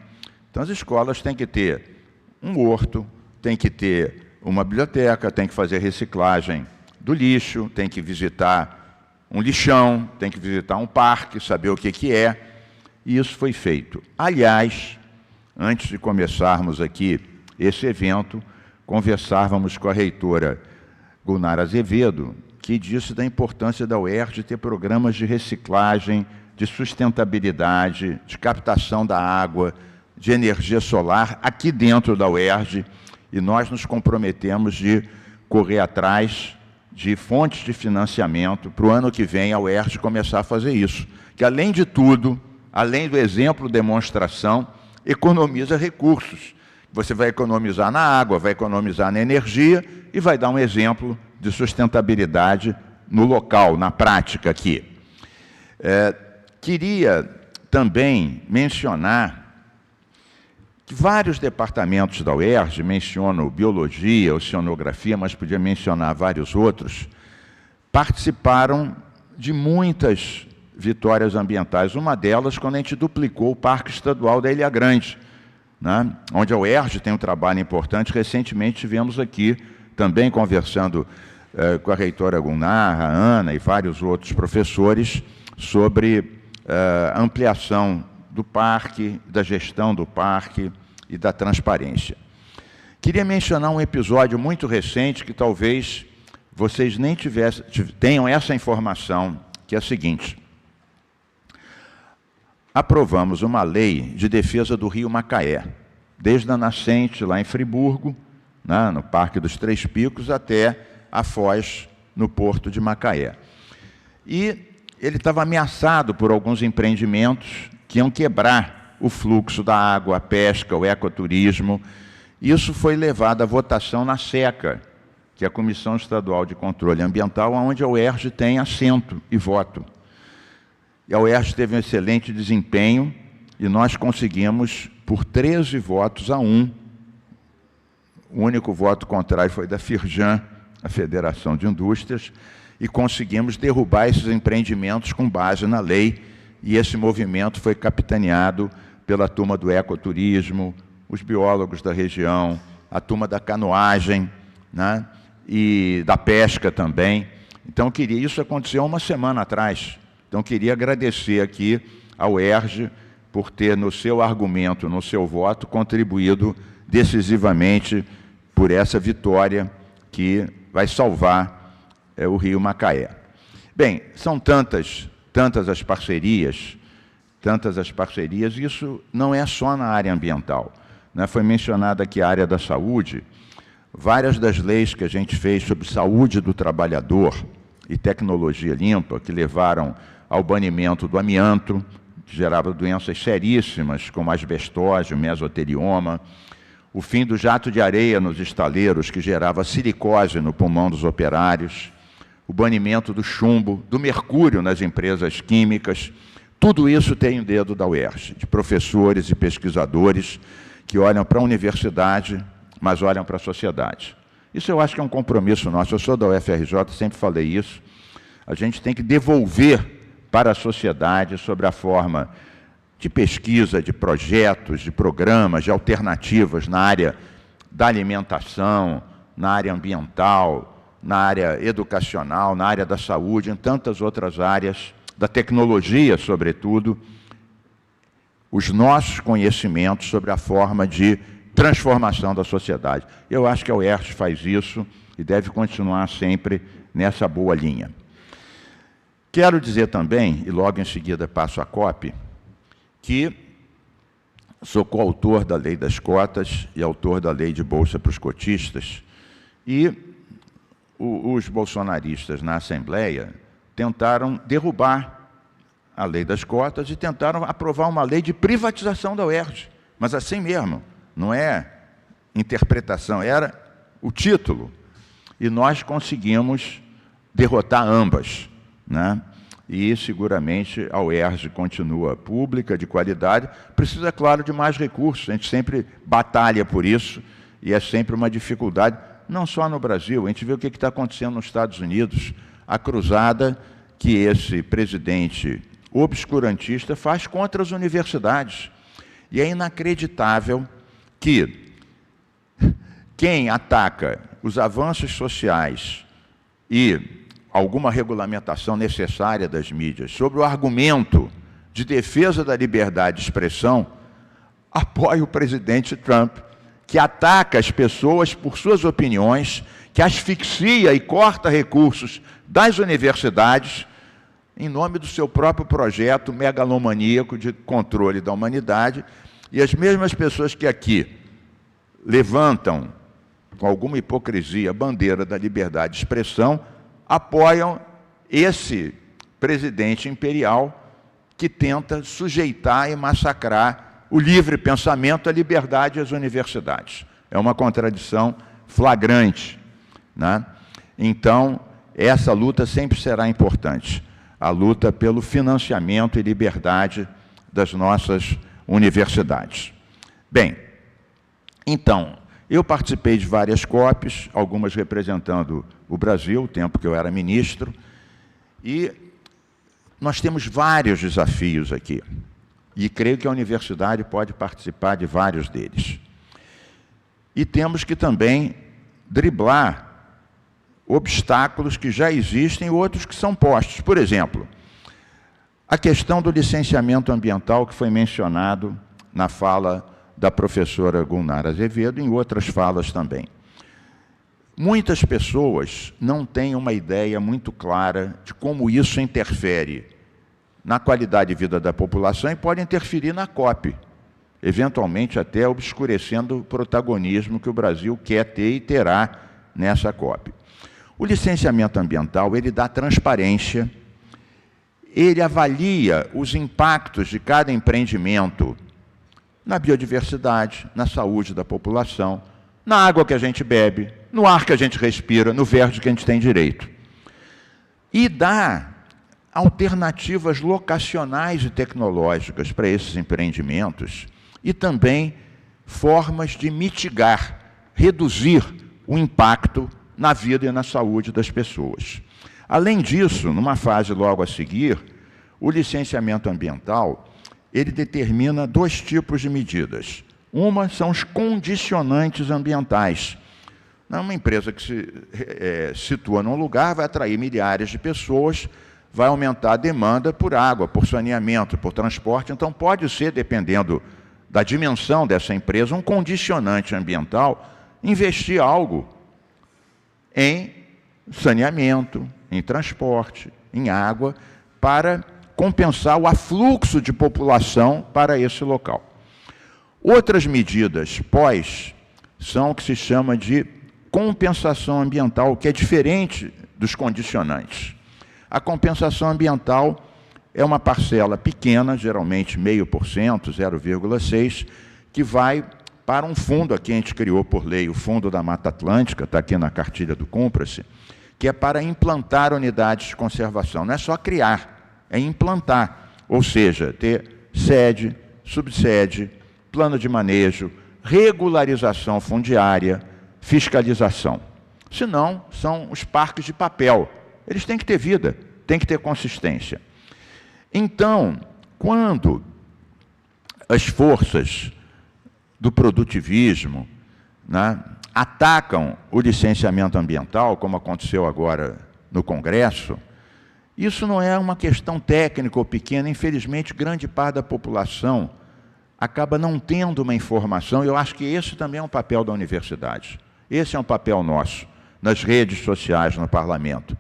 Então, as escolas têm que ter um horto, têm que ter uma biblioteca, têm que fazer reciclagem do lixo, têm que visitar um lixão, têm que visitar um parque, saber o que é. E isso foi feito. Aliás, antes de começarmos aqui esse evento, conversávamos com a reitora Gunara Azevedo, que disse da importância da UERJ ter programas de reciclagem, de sustentabilidade, de captação da água, de energia solar aqui dentro da UERJ, e nós nos comprometemos de correr atrás de fontes de financiamento para o ano que vem a UERJ começar a fazer isso, que além de tudo, além do exemplo demonstração, economiza recursos. Você vai economizar na água, vai economizar na energia e vai dar um exemplo de sustentabilidade no local, na prática aqui. Queria também mencionar que vários departamentos da UERJ, menciono biologia, oceanografia, mas podia mencionar vários outros, participaram de muitas vitórias ambientais. Uma delas, quando a gente duplicou o Parque Estadual da Ilha Grande, né, onde a UERJ tem um trabalho importante. Recentemente tivemos aqui, também conversando com a reitora Gunnar, a Ana e vários outros professores, sobre a ampliação do parque, da gestão do parque e da transparência. Queria mencionar um episódio muito recente que talvez vocês nem tenham essa informação, que é a seguinte. Aprovamos uma lei de defesa do rio Macaé, desde a nascente lá em Friburgo, né, no Parque dos Três Picos, até a foz no Porto de Macaé. E ele estava ameaçado por alguns empreendimentos que iam quebrar o fluxo da água, a pesca, o ecoturismo. Isso foi levado à votação na SECA, que é a Comissão Estadual de Controle Ambiental, onde a UERJ tem assento e voto. E a UERJ teve um excelente desempenho e nós conseguimos, por 13 votos a 1, o único voto contrário foi da Firjan, a Federação de Indústrias, e conseguimos derrubar esses empreendimentos com base na lei, e esse movimento foi capitaneado pela turma do ecoturismo, os biólogos da região, a turma da canoagem, né, e da pesca também. Então, isso aconteceu uma semana atrás. Então, queria agradecer aqui ao UERJ por ter, no seu argumento, no seu voto, contribuído decisivamente por essa vitória que vai salvar o rio Macaé. Bem, são tantas as parcerias, isso não é só na área ambiental, né? Foi mencionada aqui a área da saúde. Várias das leis que a gente fez sobre saúde do trabalhador e tecnologia limpa, que levaram ao banimento do amianto, que gerava doenças seríssimas, como asbestose, mesotelioma, o fim do jato de areia nos estaleiros, que gerava silicose no pulmão dos operários, o banimento do chumbo, do mercúrio nas empresas químicas. Tudo isso tem o dedo da UERJ, de professores e pesquisadores que olham para a universidade, mas olham para a sociedade. Isso eu acho que é um compromisso nosso. Eu sou da UFRJ, sempre falei isso. A gente tem que devolver para a sociedade sobre a forma de pesquisa, de projetos, de programas, de alternativas na área da alimentação, na área ambiental, na área educacional, na área da saúde, em tantas outras áreas, da tecnologia, sobretudo, os nossos conhecimentos sobre a forma de transformação da sociedade. Eu acho que a UERJ faz isso e deve continuar sempre nessa boa linha. Quero dizer também, e logo em seguida passo a copy, que sou coautor da Lei das Cotas e autor da Lei de Bolsa para os Cotistas, e os bolsonaristas na Assembleia tentaram derrubar a Lei das Cotas e tentaram aprovar uma lei de privatização da UERJ, mas assim mesmo, não é interpretação, era o título. E nós conseguimos derrotar ambas, né? E, seguramente, a UERJ continua pública, de qualidade. Precisa, claro, de mais recursos. A gente sempre batalha por isso, e é sempre uma dificuldade, não só no Brasil. A gente vê o que está acontecendo nos Estados Unidos, a cruzada que esse presidente obscurantista faz contra as universidades. E é inacreditável que quem ataca os avanços sociais e alguma regulamentação necessária das mídias, sobre o argumento de defesa da liberdade de expressão, apoia o presidente Trump, que ataca as pessoas por suas opiniões, que asfixia e corta recursos das universidades em nome do seu próprio projeto megalomaníaco de controle da humanidade. E as mesmas pessoas que aqui levantam, com alguma hipocrisia, a bandeira da liberdade de expressão, apoiam esse presidente imperial que tenta sujeitar e massacrar o livre pensamento, a liberdade e as universidades. É uma contradição flagrante, né? Então, essa luta sempre será importante, a luta pelo financiamento e liberdade das nossas universidades. Bem, então, eu participei de várias COPs, algumas representando o Brasil, o tempo que eu era ministro, e nós temos vários desafios aqui. E creio que a universidade pode participar de vários deles. E temos que também driblar obstáculos que já existem e outros que são postos. Por exemplo, a questão do licenciamento ambiental, que foi mencionado na fala da professora Gunnar Azevedo e em outras falas também. Muitas pessoas não têm uma ideia muito clara de como isso interfere na qualidade de vida da população e pode interferir na COP, eventualmente até obscurecendo o protagonismo que o Brasil quer ter e terá nessa COP. O licenciamento ambiental, ele dá transparência, ele avalia os impactos de cada empreendimento na biodiversidade, na saúde da população, na água que a gente bebe, no ar que a gente respira, no verde que a gente tem direito. E dá alternativas locacionais e tecnológicas para esses empreendimentos e também formas de mitigar, reduzir o impacto na vida e na saúde das pessoas. Além disso, numa fase logo a seguir, o licenciamento ambiental, ele determina dois tipos de medidas. Uma são os condicionantes ambientais. Uma empresa que se situa num lugar vai atrair milhares de pessoas, vai aumentar a demanda por água, por saneamento, por transporte. Então, pode ser, dependendo da dimensão dessa empresa, um condicionante ambiental, investir algo em saneamento, em transporte, em água, para compensar o afluxo de população para esse local. Outras medidas pós são o que se chama de compensação ambiental, que é diferente dos condicionantes. A compensação ambiental é uma parcela pequena, geralmente 0,5%, 0,6%, que vai para um fundo, aqui a gente criou por lei o Fundo da Mata Atlântica, está aqui na cartilha do Cumpra-se, que é para implantar unidades de conservação. Não é só criar, é implantar, ou seja, ter sede, subsede, plano de manejo, regularização fundiária, fiscalização. Senão, são os parques de papel. Eles têm que ter vida, têm que ter consistência. Então, quando as forças do produtivismo, né, atacam o licenciamento ambiental, como aconteceu agora no Congresso, isso não é uma questão técnica ou pequena. Infelizmente, grande parte da população acaba não tendo uma informação, e eu acho que esse também é um papel da universidade. Esse é um papel nosso, nas redes sociais, no parlamento.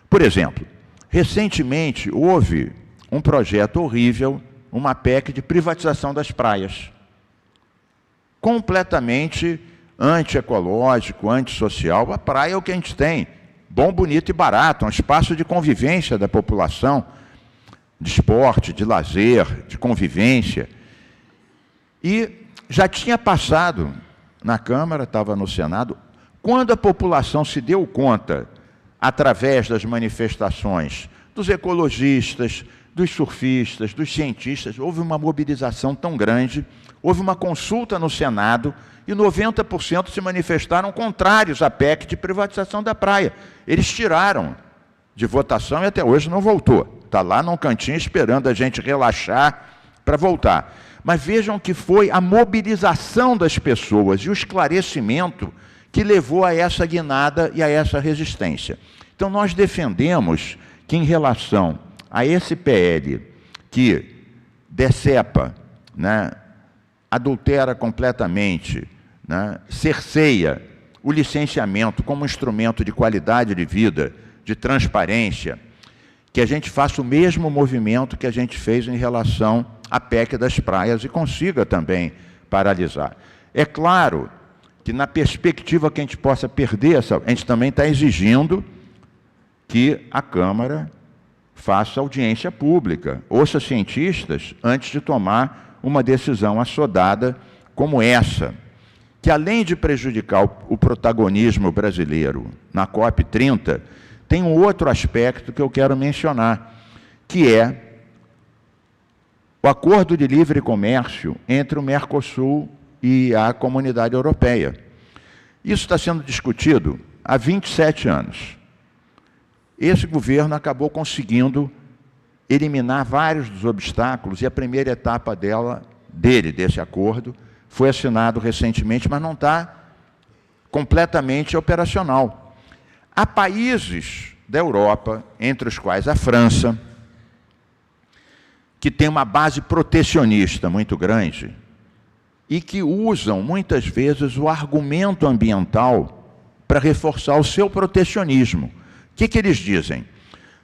Por exemplo, recentemente houve um projeto horrível, uma PEC de privatização das praias. Completamente antiecológico, antissocial. A praia é o que a gente tem, bom, bonito e barato, um espaço de convivência da população, de esporte, de lazer, de convivência. E já tinha passado na Câmara, estava no Senado, quando a população se deu conta, através das manifestações dos ecologistas, dos surfistas, dos cientistas, houve uma mobilização tão grande, houve uma consulta no Senado e 90% se manifestaram contrários à PEC de privatização da praia. Eles tiraram de votação e até hoje não voltou. Está lá num cantinho esperando a gente relaxar para voltar. Mas vejam que foi a mobilização das pessoas e o esclarecimento que levou a essa guinada e a essa resistência. Então, nós defendemos que, em relação a esse PL que decepa, né, adultera completamente né, cerceia o licenciamento como instrumento de qualidade de vida, de transparência, que a gente faça o mesmo movimento que a gente fez em relação à PEC das praias e consiga também paralisar. É claro que, na perspectiva que a gente possa perder essa... A gente também está exigindo que a Câmara faça audiência pública, ouça cientistas antes de tomar uma decisão assodada como essa, que, além de prejudicar o protagonismo brasileiro na COP30, tem um outro aspecto que eu quero mencionar, que é o acordo de livre comércio entre o Mercosul e a Comunidade Europeia. Isso está sendo discutido há 27 anos. Esse governo acabou conseguindo eliminar vários dos obstáculos, e a primeira etapa desse acordo, foi assinado recentemente, mas não está completamente operacional. Há países da Europa, entre os quais a França, que tem uma base protecionista muito grande e que usam, muitas vezes, o argumento ambiental para reforçar o seu protecionismo. O que eles dizem?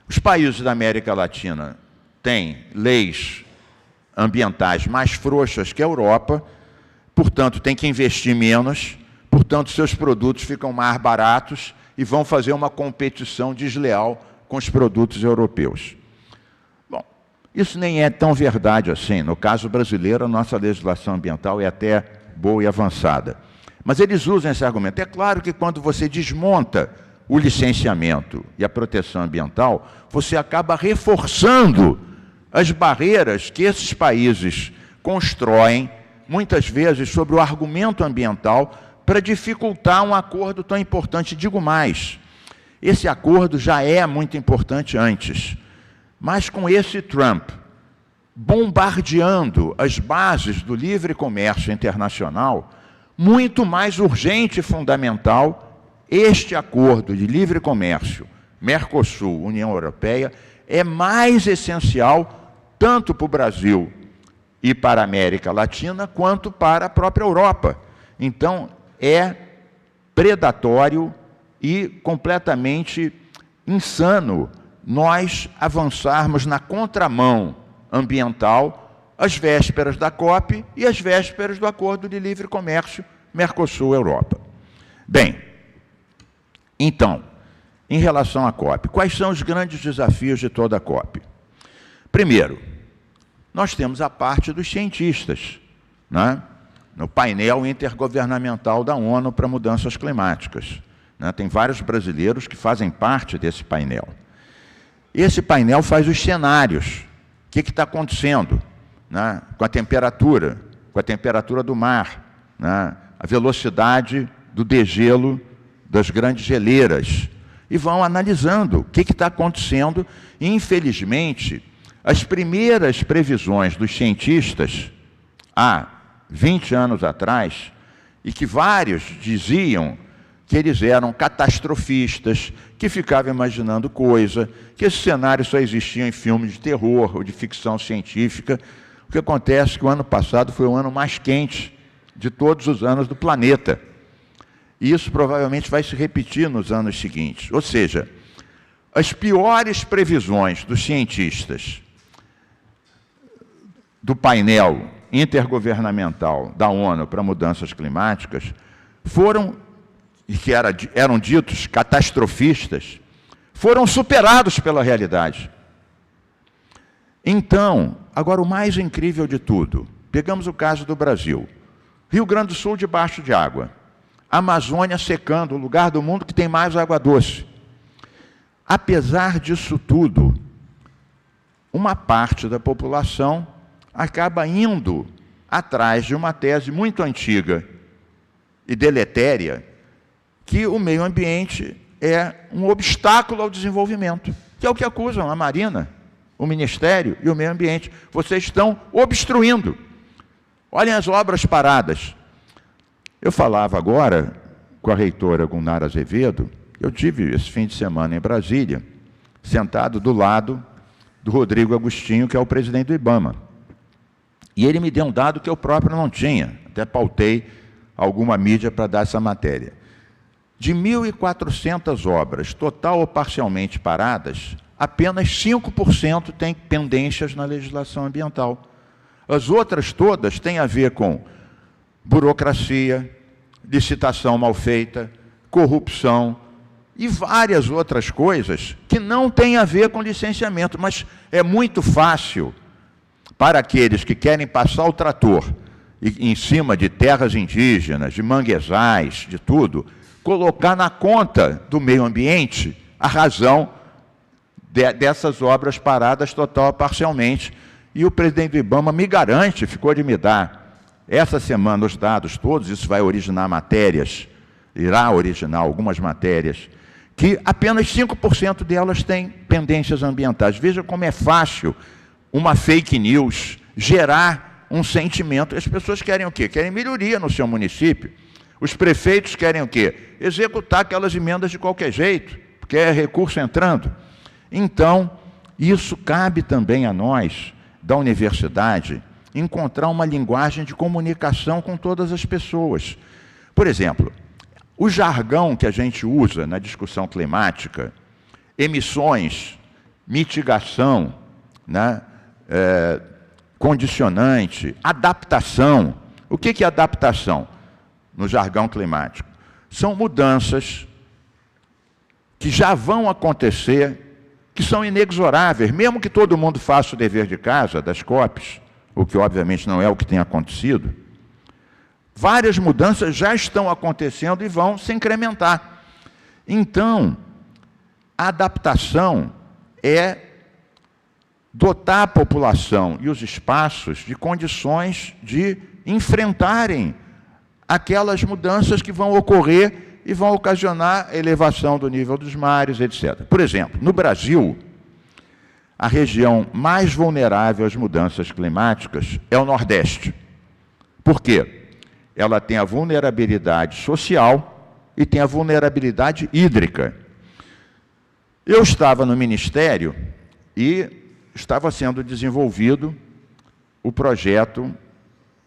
Os países da América Latina têm leis ambientais mais frouxas que a Europa, portanto, tem que investir menos, portanto, seus produtos ficam mais baratos e vão fazer uma competição desleal com os produtos europeus. Bom, isso nem é tão verdade assim. No caso brasileiro, a nossa legislação ambiental é até boa e avançada. Mas eles usam esse argumento. É claro que quando você desmonta o licenciamento e a proteção ambiental, você acaba reforçando as barreiras que esses países constroem, muitas vezes sobre o argumento ambiental, para dificultar um acordo tão importante. Digo mais, esse acordo já é muito importante antes, mas com esse Trump bombardeando as bases do livre comércio internacional, muito mais urgente e fundamental, este acordo de livre comércio, Mercosul, União Europeia, é mais essencial tanto para o Brasil e para a América Latina, quanto para a própria Europa. Então, é predatório e completamente insano nós avançarmos na contramão ambiental às vésperas da COP e às vésperas do Acordo de Livre Comércio Mercosul-Europa. Bem, então, em relação à COP, quais são os grandes desafios de toda a COP? Primeiro, nós temos a parte dos cientistas, né? No painel intergovernamental da ONU para mudanças climáticas, né? Tem vários brasileiros que fazem parte desse painel. Esse painel faz os cenários. O que está acontecendo, né? Com a temperatura do mar, né? A velocidade do degelo das grandes geleiras, e vão analisando o que está acontecendo. E, infelizmente, as primeiras previsões dos cientistas, há 20 anos atrás, e que vários diziam que eles eram catastrofistas, que ficavam imaginando coisa, que esses cenários só existiam em filmes de terror ou de ficção científica. O que acontece é que o ano passado foi o ano mais quente de todos os anos do planeta. E isso provavelmente vai se repetir nos anos seguintes. Ou seja, as piores previsões dos cientistas do painel intergovernamental da ONU para mudanças climáticas foram, e que eram ditos catastrofistas, foram superados pela realidade. Então, agora o mais incrível de tudo, pegamos o caso do Brasil. Rio Grande do Sul debaixo de água. Amazônia secando, o lugar do mundo que tem mais água doce. Apesar disso tudo, uma parte da população acaba indo atrás de uma tese muito antiga e deletéria, que o meio ambiente é um obstáculo ao desenvolvimento, que é o que acusam a Marina, o Ministério e o meio ambiente. Vocês estão obstruindo. Olhem as obras paradas. Eu falava agora com a reitora Gunnar Azevedo, eu tive esse fim de semana em Brasília, sentado do lado do Rodrigo Agostinho, que é o presidente do IBAMA. E ele me deu um dado que eu próprio não tinha, até pautei alguma mídia para dar essa matéria. De 1.400 obras, total ou parcialmente paradas, apenas 5% têm pendências na legislação ambiental. As outras todas têm a ver com burocracia, licitação mal feita, corrupção e várias outras coisas que não têm a ver com licenciamento, mas é muito fácil para aqueles que querem passar o trator em cima de terras indígenas, de manguezais, de tudo, colocar na conta do meio ambiente a razão dessas obras paradas total ou parcialmente. E o presidente do IBAMA me garante, ficou de me dar, essa semana, os dados todos, isso vai originar matérias, irá originar algumas matérias, que apenas 5% delas têm pendências ambientais. Veja como é fácil uma fake news gerar um sentimento. As pessoas querem o quê? Querem melhoria no seu município. Os prefeitos querem o quê? Executar aquelas emendas de qualquer jeito, porque é recurso entrando. Então, isso cabe também a nós, da universidade, encontrar uma linguagem de comunicação com todas as pessoas. Por exemplo, o jargão que a gente usa na discussão climática, emissões, mitigação, né, condicionante, adaptação. O que é adaptação no jargão climático? São mudanças que já vão acontecer, que são inexoráveis, mesmo que todo mundo faça o dever de casa das COPs, o que obviamente não é o que tem acontecido. Várias mudanças já estão acontecendo e vão se incrementar. Então, a adaptação é dotar a população e os espaços de condições de enfrentarem aquelas mudanças que vão ocorrer e vão ocasionar elevação do nível dos mares, etc. Por exemplo, no Brasil, a região mais vulnerável às mudanças climáticas é o Nordeste. Por quê? Ela tem a vulnerabilidade social e tem a vulnerabilidade hídrica. Eu estava no Ministério e estava sendo desenvolvido o projeto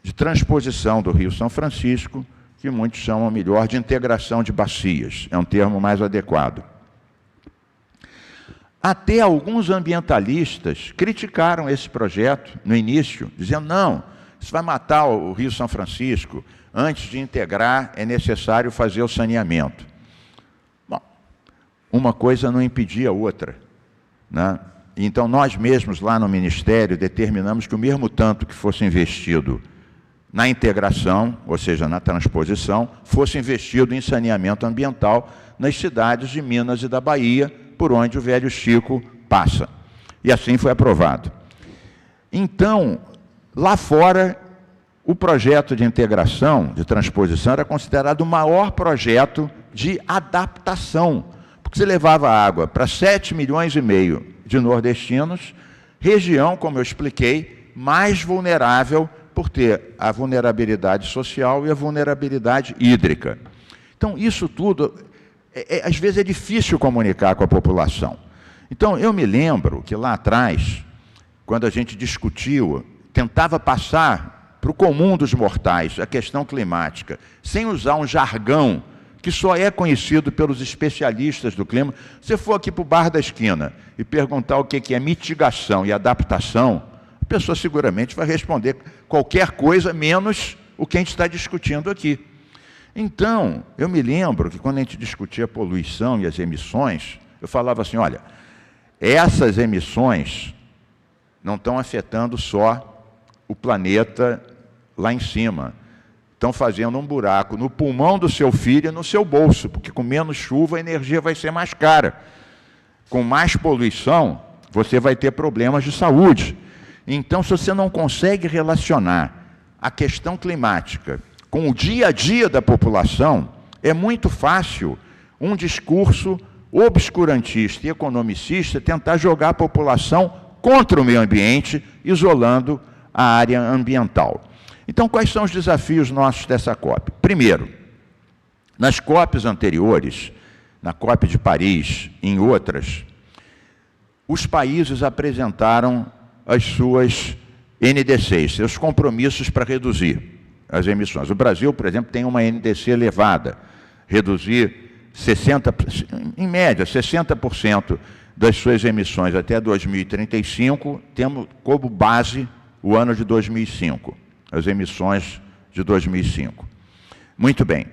de transposição do Rio São Francisco, que muitos chamam melhor de integração de bacias, é um termo mais adequado. Até alguns ambientalistas criticaram esse projeto no início, dizendo, não, isso vai matar o Rio São Francisco, antes de integrar é necessário fazer o saneamento. Bom, uma coisa não impedia a outra, né? Então, nós mesmos lá no Ministério determinamos que o mesmo tanto que fosse investido na integração, ou seja, na transposição, fosse investido em saneamento ambiental nas cidades de Minas e da Bahia, por onde o Velho Chico passa. E assim foi aprovado. Então, lá fora, o projeto de integração, de transposição, era considerado o maior projeto de adaptação, porque você levava água para 7,5 milhões de nordestinos, região, como eu expliquei, mais vulnerável por ter a vulnerabilidade social e a vulnerabilidade hídrica. Então, isso tudo, às vezes é difícil comunicar com a população. Então, eu me lembro que lá atrás, quando a gente discutiu, tentava passar para o comum dos mortais a questão climática, sem usar um jargão que só é conhecido pelos especialistas do clima. Se você for aqui para o bar da esquina e perguntar o que é mitigação e adaptação, a pessoa seguramente vai responder qualquer coisa, menos o que a gente está discutindo aqui. Então, eu me lembro que quando a gente discutia a poluição e as emissões, eu falava assim, olha, essas emissões não estão afetando só o planeta lá em cima, estão fazendo um buraco no pulmão do seu filho e no seu bolso, porque com menos chuva a energia vai ser mais cara. Com mais poluição, você vai ter problemas de saúde. Então, se você não consegue relacionar a questão climática com o dia a dia da população, é muito fácil um discurso obscurantista e economicista tentar jogar a população contra o meio ambiente, isolando a área ambiental. Então, quais são os desafios nossos dessa COP? Primeiro, nas COPs anteriores, na COP de Paris e em outras, os países apresentaram as suas NDCs, seus compromissos para reduzir as emissões. O Brasil, por exemplo, tem uma NDC elevada, reduzir 60%, em média, 60% das suas emissões até 2035, temos como base o ano de 2005, as emissões de 2005. Muito bem.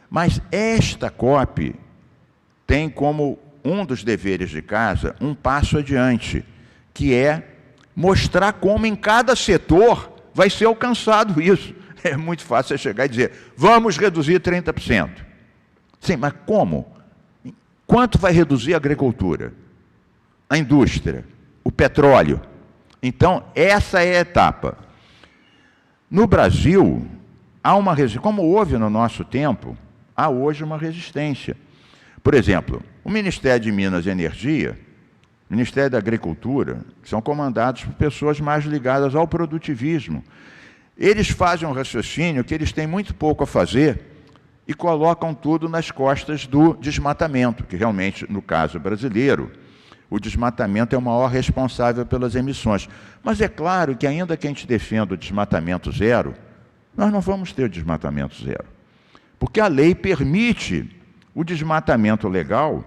Mas esta COP tem como um dos deveres de casa um passo adiante, que é mostrar como em cada setor vai ser alcançado isso. É muito fácil você chegar e dizer, vamos reduzir 30%. Sim, mas como? Quanto vai reduzir a agricultura? A indústria? O petróleo? Então, essa é a etapa. No Brasil, há uma resistência, como houve no nosso tempo, há hoje uma resistência. Por exemplo, o Ministério de Minas e Energia, o Ministério da Agricultura, são comandados por pessoas mais ligadas ao produtivismo. Eles fazem um raciocínio que eles têm muito pouco a fazer e colocam tudo nas costas do desmatamento, que realmente, no caso brasileiro, o desmatamento é o maior responsável pelas emissões. Mas é claro que, ainda que a gente defenda o desmatamento zero, nós não vamos ter o desmatamento zero. Porque a lei permite o desmatamento legal,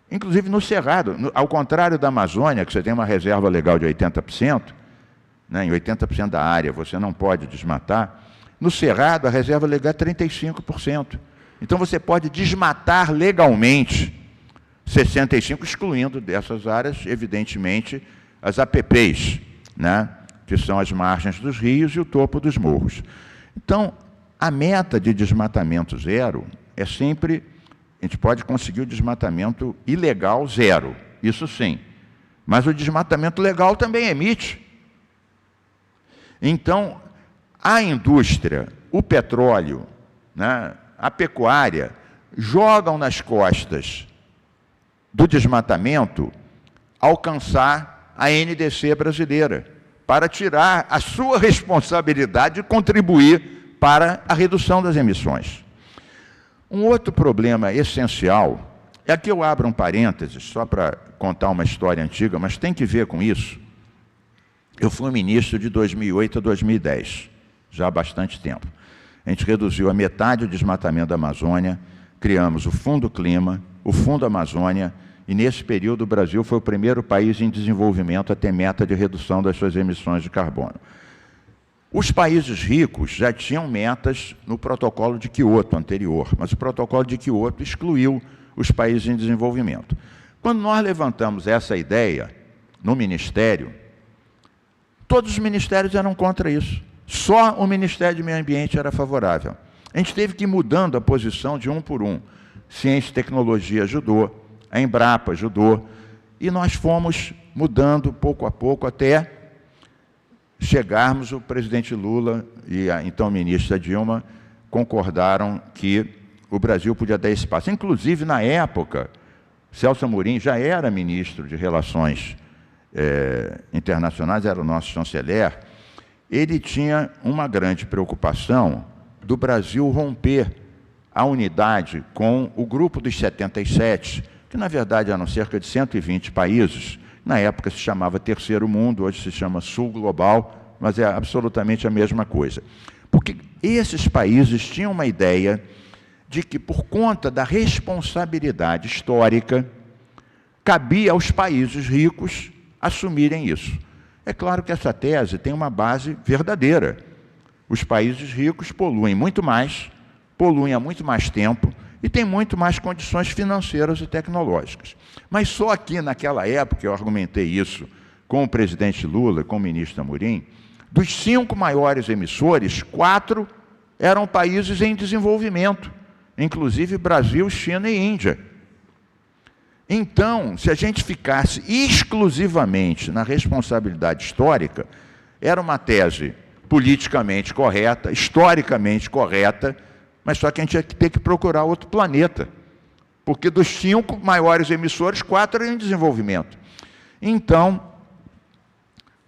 inclusive no Cerrado. Ao contrário da Amazônia, que você tem uma reserva legal de 80%, né, em 80% da área você não pode desmatar, no Cerrado a reserva legal é 35%. Então você pode desmatar legalmente 65%, excluindo dessas áreas, evidentemente, as APPs, né, que são as margens dos rios e o topo dos morros. Então, a meta de desmatamento zero é sempre, a gente pode conseguir o desmatamento ilegal zero, isso sim, mas o desmatamento legal também emite. Então, a indústria, o petróleo, né, a pecuária, jogam nas costas do desmatamento alcançar a NDC brasileira, para tirar a sua responsabilidade e contribuir para a redução das emissões. Um outro problema essencial, é que eu abro um parênteses, só para contar uma história antiga, mas tem que ver com isso. Eu fui ministro de 2008 a 2010, já há bastante tempo. A gente reduziu a metade do desmatamento da Amazônia, criamos o Fundo Clima, o Fundo Amazônia, e nesse período o Brasil foi o primeiro país em desenvolvimento a ter meta de redução das suas emissões de carbono. Os países ricos já tinham metas no protocolo de Quioto anterior, mas o protocolo de Quioto excluiu os países em desenvolvimento. Quando nós levantamos essa ideia no Ministério, todos os ministérios eram contra isso. Só o Ministério do Meio Ambiente era favorável. A gente teve que ir mudando a posição de um por um. Ciência e Tecnologia ajudou, a Embrapa ajudou, e nós fomos mudando pouco a pouco até chegarmos, o presidente Lula e a então ministra Dilma concordaram que o Brasil podia dar esse passo. Inclusive, na época, Celso Amorim já era ministro de Relações Internacionais, era o nosso chanceler. Ele tinha uma grande preocupação do Brasil romper a unidade com o grupo dos 77, que na verdade eram cerca de 120 países. Na época se chamava Terceiro Mundo, hoje se chama Sul Global, mas é absolutamente a mesma coisa. Porque esses países tinham uma ideia de que, por conta da responsabilidade histórica, cabia aos países ricos assumirem isso. É claro que essa tese tem uma base verdadeira. Os países ricos poluem muito mais, poluem há muito mais tempo e têm muito mais condições financeiras e tecnológicas. Mas só aqui, naquela época, eu argumentei isso com o presidente Lula, com o ministro Amorim, dos 5 maiores emissores, 4 eram países em desenvolvimento, inclusive Brasil, China e Índia. Então, se a gente ficasse exclusivamente na responsabilidade histórica, era uma tese politicamente correta, historicamente correta, mas só que a gente ia ter que procurar outro planeta, porque dos 5 maiores emissores, 4 eram em desenvolvimento. Então,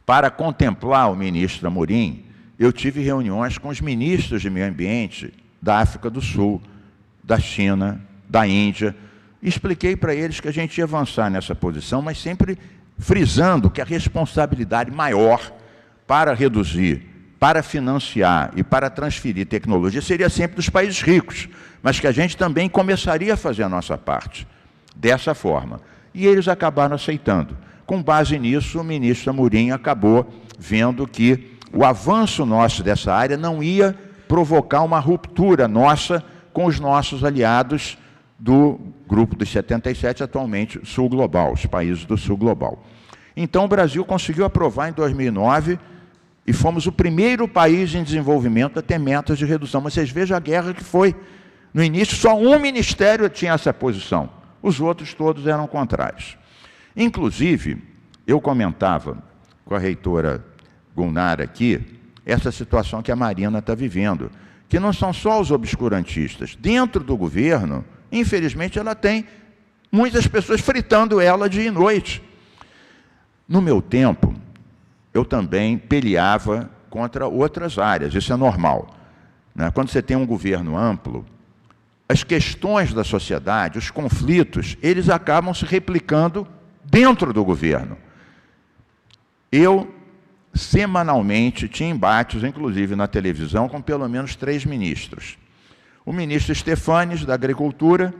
para contemplar o ministro Amorim, eu tive reuniões com os ministros de meio ambiente da África do Sul, da China, da Índia, e expliquei para eles que a gente ia avançar nessa posição, mas sempre frisando que a responsabilidade maior para reduzir, para financiar e para transferir tecnologia seria sempre dos países ricos, mas que a gente também começaria a fazer a nossa parte, dessa forma. E eles acabaram aceitando. Com base nisso, o ministro Amorim acabou vendo que o avanço nosso dessa área não ia provocar uma ruptura nossa com os nossos aliados do Grupo dos 77, atualmente Sul Global, os países do Sul Global. Então, o Brasil conseguiu aprovar em 2009 e fomos o primeiro país em desenvolvimento a ter metas de redução. Mas vocês vejam a guerra que foi. No início, só um ministério tinha essa posição. Os outros todos eram contrários. Inclusive, eu comentava com a reitora Gunara aqui, essa situação que a Marina está vivendo, que não são só os obscurantistas. Dentro do governo, infelizmente, ela tem muitas pessoas fritando ela dia e noite. No meu tempo, eu também peleava contra outras áreas, isso é normal, né? Quando você tem um governo amplo, as questões da sociedade, os conflitos, eles acabam se replicando dentro do governo. Eu, semanalmente, tinha embates, inclusive na televisão, com pelo menos 3 ministros. O ministro Stefanes, da Agricultura,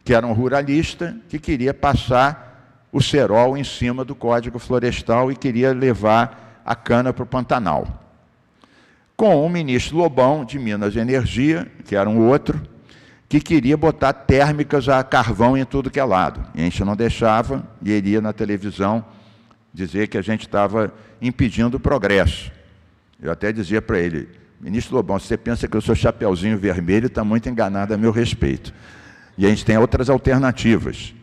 que era um ruralista, que queria passar o cerol em cima do Código Florestal e queria levar a cana para o Pantanal. Com o ministro Lobão, de Minas e Energia, que era um outro, que queria botar térmicas a carvão em tudo que é lado. E a gente não deixava, e ele ia na televisão dizer que a gente estava impedindo o progresso. Eu até dizia para ele, ministro Lobão, se você pensa que eu sou chapeuzinho vermelho, está muito enganado a meu respeito. E a gente tem outras alternativas,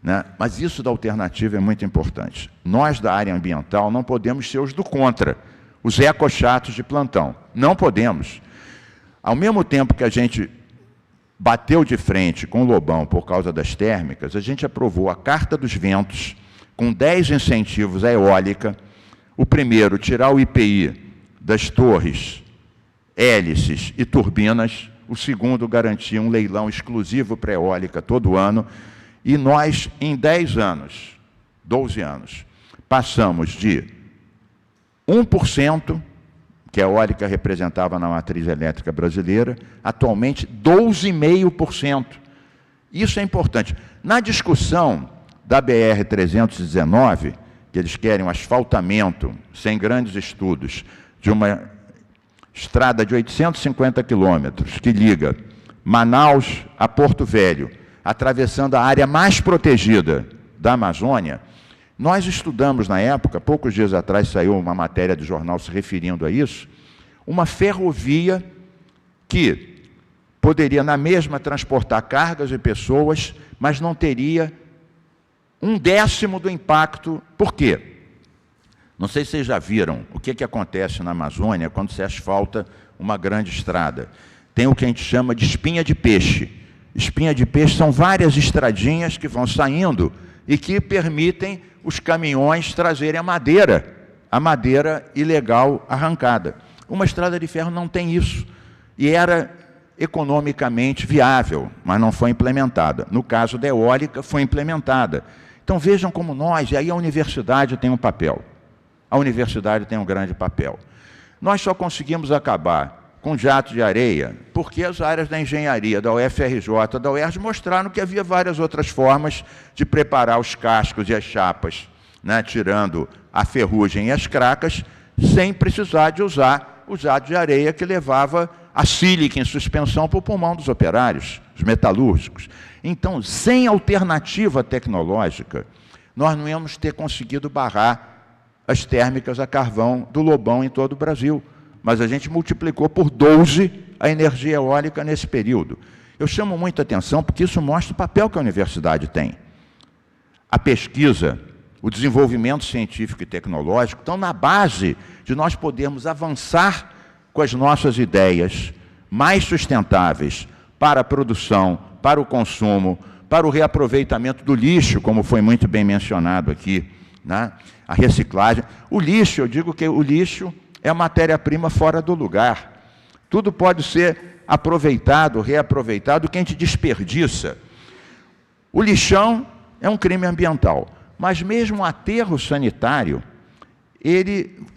né? Mas isso da alternativa é muito importante. Nós, da área ambiental, não podemos ser os do contra, os ecochatos de plantão. Não podemos. Ao mesmo tempo que a gente bateu de frente com o Lobão por causa das térmicas, a gente aprovou a Carta dos Ventos, com 10 incentivos à eólica. O primeiro, tirar o IPI das torres, hélices e turbinas. O segundo, garantir um leilão exclusivo para a eólica todo ano. E nós, em 10 anos, 12 anos, passamos de 1%, que a eólica representava na matriz elétrica brasileira, atualmente 12,5%. Isso é importante. Na discussão da BR-319, que eles querem um asfaltamento, sem grandes estudos, de uma estrada de 850 quilômetros, que liga Manaus a Porto Velho, atravessando a área mais protegida da Amazônia, nós estudamos na época, poucos dias atrás saiu uma matéria do jornal se referindo a isso, uma ferrovia que poderia na mesma transportar cargas e pessoas, mas não teria 1/10 do impacto. Por quê? Não sei se vocês já viram o que acontece na Amazônia quando se asfalta uma grande estrada. Tem o que a gente chama de espinha de peixe. Espinha de peixe são várias estradinhas que vão saindo e que permitem os caminhões trazerem a madeira ilegal arrancada. Uma estrada de ferro não tem isso. E era economicamente viável, mas não foi implementada. No caso da eólica, foi implementada. Então vejam como nós, e aí a universidade tem um papel. A universidade tem um grande papel. Nós só conseguimos acabar com jato de areia porque as áreas da engenharia, da UFRJ, da UERJ, mostraram que havia várias outras formas de preparar os cascos e as chapas, né, tirando a ferrugem e as cracas, sem precisar de usar o jato de areia que levava a sílica em suspensão para o pulmão dos operários, os metalúrgicos. Então, sem alternativa tecnológica, nós não íamos ter conseguido barrar as térmicas a carvão do Lobão em todo o Brasil. Mas a gente multiplicou por 12 a energia eólica nesse período. Eu chamo muita atenção porque isso mostra o papel que a universidade tem. A pesquisa, o desenvolvimento científico e tecnológico estão na base de nós podermos avançar com as nossas ideias mais sustentáveis para a produção, para o consumo, para o reaproveitamento do lixo, como foi muito bem mencionado aqui, né? A reciclagem. O lixo, eu digo que o lixo é matéria-prima fora do lugar. Tudo pode ser aproveitado, reaproveitado, o que a gente desperdiça. O lixão é um crime ambiental, mas mesmo o aterro sanitário,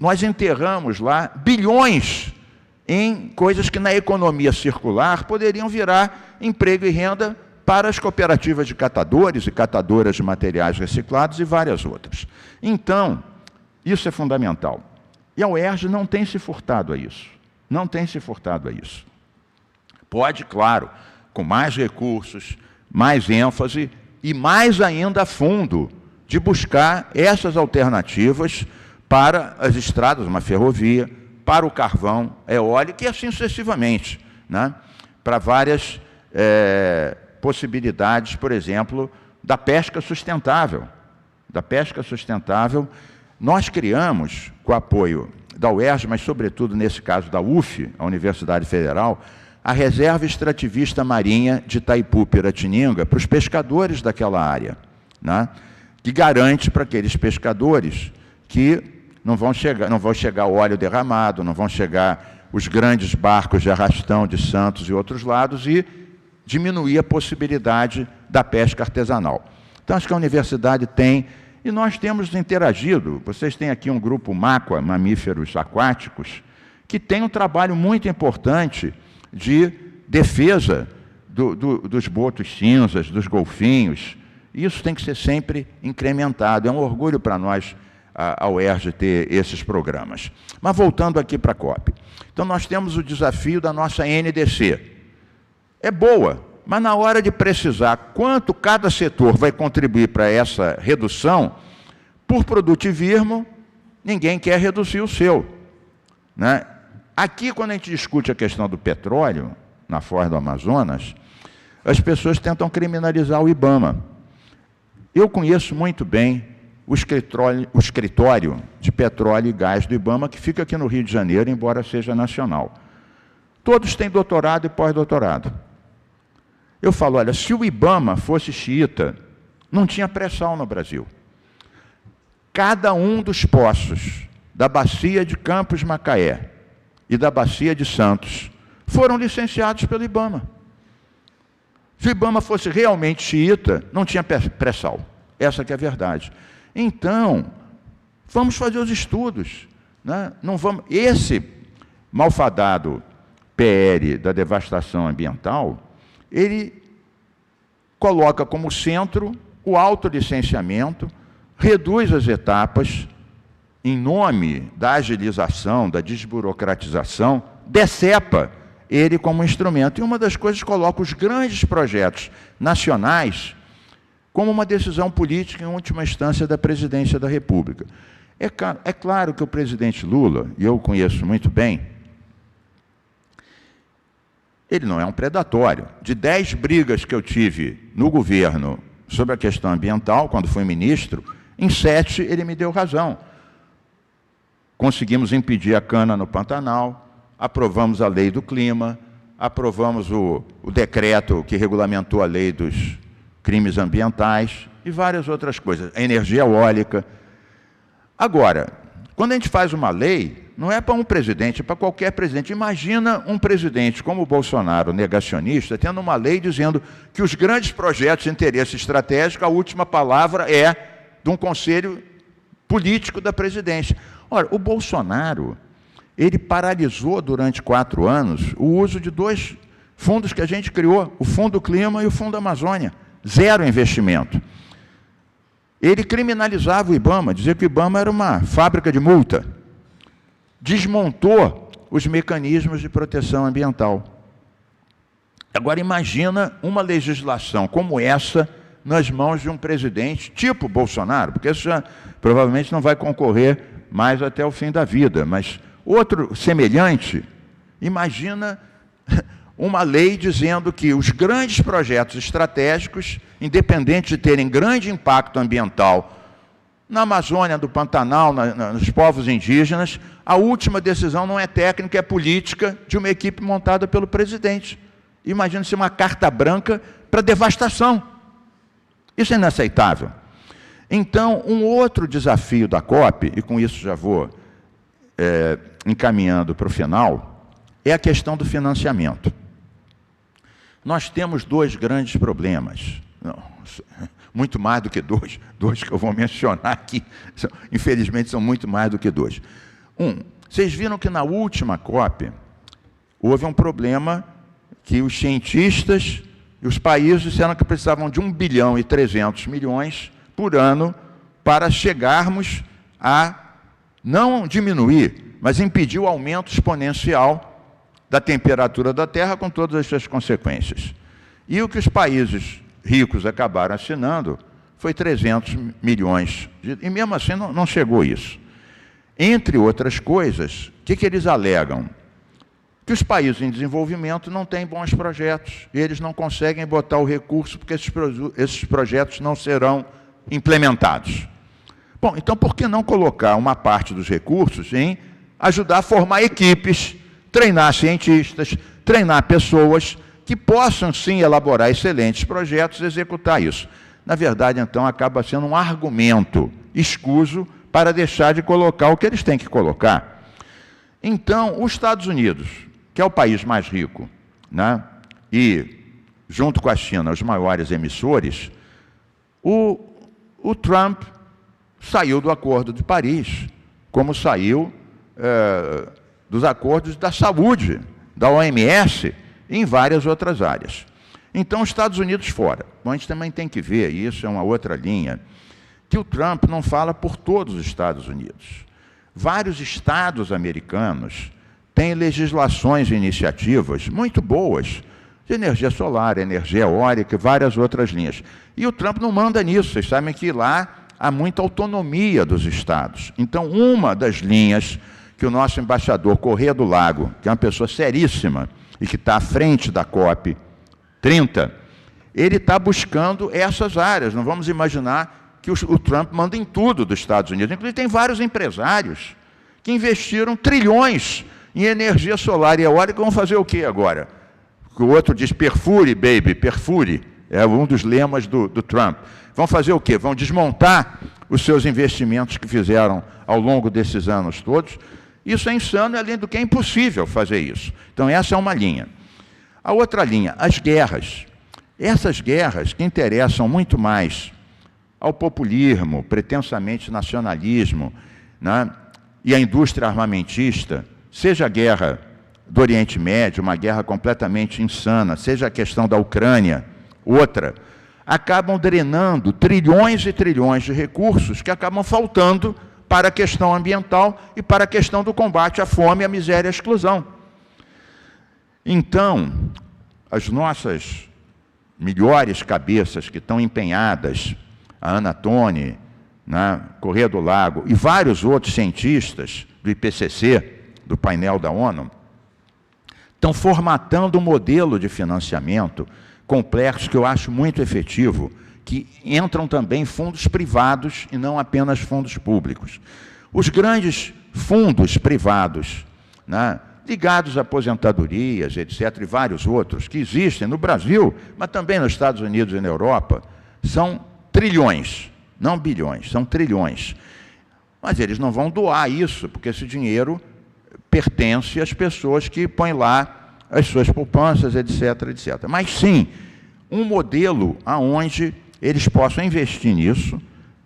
nós enterramos lá bilhões em coisas que na economia circular poderiam virar emprego e renda para as cooperativas de catadores e catadoras de materiais reciclados e várias outras. Então, isso é fundamental. E a UERJ não tem se furtado a isso. Não tem se furtado a isso. Pode, claro, com mais recursos, mais ênfase e mais ainda a fundo de buscar essas alternativas para as estradas, uma ferrovia, para o carvão eólico e assim sucessivamente, né? Para várias possibilidades, por exemplo, da pesca sustentável. Da pesca sustentável, nós criamos, com o apoio da UERJ, mas sobretudo nesse caso da UF, a Universidade Federal, a Reserva Extrativista Marinha de Itaipu, Piratininga, para os pescadores daquela área, né? Que garante para aqueles pescadores que não vão chegar óleo derramado, não vão chegar os grandes barcos de arrastão de Santos e outros lados e diminuir a possibilidade da pesca artesanal. Então, acho que a universidade tem, e nós temos interagido, vocês têm aqui um grupo MAQUA, Mamíferos Aquáticos, que tem um trabalho muito importante de defesa dos botos cinzas, dos golfinhos. Isso tem que ser sempre incrementado. É um orgulho para nós, a UERJ, ter esses programas. Mas voltando aqui para a COP. Então, nós temos o desafio da nossa NDC. É boa, mas na hora de precisar quanto cada setor vai contribuir para essa redução, por produtivismo, ninguém quer reduzir o seu, né? Aqui, quando a gente discute a questão do petróleo, na Foz do Amazonas, as pessoas tentam criminalizar o IBAMA. Eu conheço muito bem o escritório de petróleo e gás do IBAMA, que fica aqui no Rio de Janeiro, embora seja nacional. Todos têm doutorado e pós-doutorado. Eu falo, olha, se o IBAMA fosse xiita, não tinha pré-sal no Brasil. Cada um dos poços da bacia de Campos Macaé e da bacia de Santos foram licenciados pelo IBAMA. Se o IBAMA fosse realmente xiita, não tinha pré-sal. Essa que é a verdade. Então, vamos fazer os estudos, né? Não vamos... Esse malfadado PL da devastação ambiental, ele coloca como centro o autolicenciamento, reduz as etapas em nome da agilização, da desburocratização, decepa ele como instrumento. E uma das coisas coloca os grandes projetos nacionais como uma decisão política em última instância da presidência da República. É claro que o presidente Lula, e eu o conheço muito bem, ele não é um predatório. De 10 brigas que eu tive no governo sobre a questão ambiental, quando fui ministro, em 7 ele me deu razão. Conseguimos impedir a cana no Pantanal, aprovamos a lei do clima, aprovamos o decreto que regulamentou a lei dos crimes ambientais e várias outras coisas, a energia eólica. Agora, quando a gente faz uma lei, não é para um presidente, é para qualquer presidente. Imagina um presidente como o Bolsonaro, negacionista, tendo uma lei dizendo que os grandes projetos de interesse estratégico, a última palavra é de um conselho político da presidência. Ora, o Bolsonaro, ele paralisou durante 4 anos o uso de 2 fundos que a gente criou, o Fundo Clima e o Fundo Amazônia. 0 investimento. Ele criminalizava o IBAMA, dizia que o IBAMA era uma fábrica de multa. Desmontou os mecanismos de proteção ambiental. Agora, imagina uma legislação como essa nas mãos de um presidente tipo Bolsonaro, porque isso já provavelmente não vai concorrer mais até o fim da vida, mas outro semelhante, imagina uma lei dizendo que os grandes projetos estratégicos, independente de terem grande impacto ambiental na Amazônia, do Pantanal, nos povos indígenas, a última decisão não é técnica, é política de uma equipe montada pelo presidente. Imagina-se uma carta branca para devastação. Isso é inaceitável. Então, um outro desafio da COP, e com isso já vou encaminhando para o final, é a questão do financiamento. Nós temos 2 grandes problemas. muito mais do que dois que eu vou mencionar aqui, infelizmente são muito mais do que dois. Vocês viram que na última COP houve um problema que os cientistas e os países disseram que precisavam de 1 bilhão e 300 milhões por ano para chegarmos a não diminuir, mas impedir o aumento exponencial da temperatura da Terra com todas as suas consequências. E o que os países ricos acabaram assinando foi 300 milhões, e mesmo assim não chegou a isso. Entre outras coisas, o que eles alegam? Que os países em desenvolvimento não têm bons projetos, e eles não conseguem botar o recurso porque esses projetos não serão implementados. Bom, então por que não colocar uma parte dos recursos em ajudar a formar equipes, treinar cientistas, treinar pessoas que possam sim elaborar excelentes projetos e executar isso? Na verdade, então, acaba sendo um argumento escuso para deixar de colocar o que eles têm que colocar. Então, os Estados Unidos, que é o país mais rico, né, e, junto com a China, os maiores emissores, o Trump saiu do Acordo de Paris, como saiu dos acordos da saúde, da OMS, e em várias outras áreas. Então, os Estados Unidos fora. Bom, a gente também tem que ver, e isso é uma outra linha, que o Trump não fala por todos os Estados Unidos. Vários estados americanos têm legislações e iniciativas muito boas, de energia solar, energia eólica e várias outras linhas. E o Trump não manda nisso, vocês sabem que lá há muita autonomia dos estados. Então, uma das linhas que o nosso embaixador Corrêa do Lago, que é uma pessoa seríssima e que está à frente da COP 30, ele está buscando essas áreas. Não vamos imaginar que o Trump manda em tudo dos Estados Unidos. Inclusive, tem vários empresários que investiram trilhões em energia solar e eólica. Vão fazer o quê agora? O outro diz, perfure, baby, perfure. É um dos lemas do Trump. Vão fazer o quê? Vão desmontar os seus investimentos que fizeram ao longo desses anos todos. Isso é insano, além do que é impossível fazer isso. Então, essa é uma linha. A outra linha, as guerras. Essas guerras que interessam muito mais ao populismo, pretensamente nacionalismo, né, e à indústria armamentista, seja a guerra do Oriente Médio, uma guerra completamente insana, seja a questão da Ucrânia, outra, acabam drenando trilhões e trilhões de recursos que acabam faltando para a questão ambiental e para a questão do combate à fome, à miséria e à exclusão. Então, as nossas melhores cabeças que estão empenhadas, a Ana Toni, né, Corrêa do Lago e vários outros cientistas do IPCC, do painel da ONU, estão formatando um modelo de financiamento complexo que eu acho muito efetivo, que entram também fundos privados e não apenas fundos públicos. Os grandes fundos privados, né, ligados a aposentadorias, etc., e vários outros, que existem no Brasil, mas também nos Estados Unidos e na Europa, são trilhões, não bilhões, são trilhões. Mas eles não vão doar isso, porque esse dinheiro pertence às pessoas que põem lá as suas poupanças, etc., etc. Mas sim, um modelo onde eles possam investir nisso,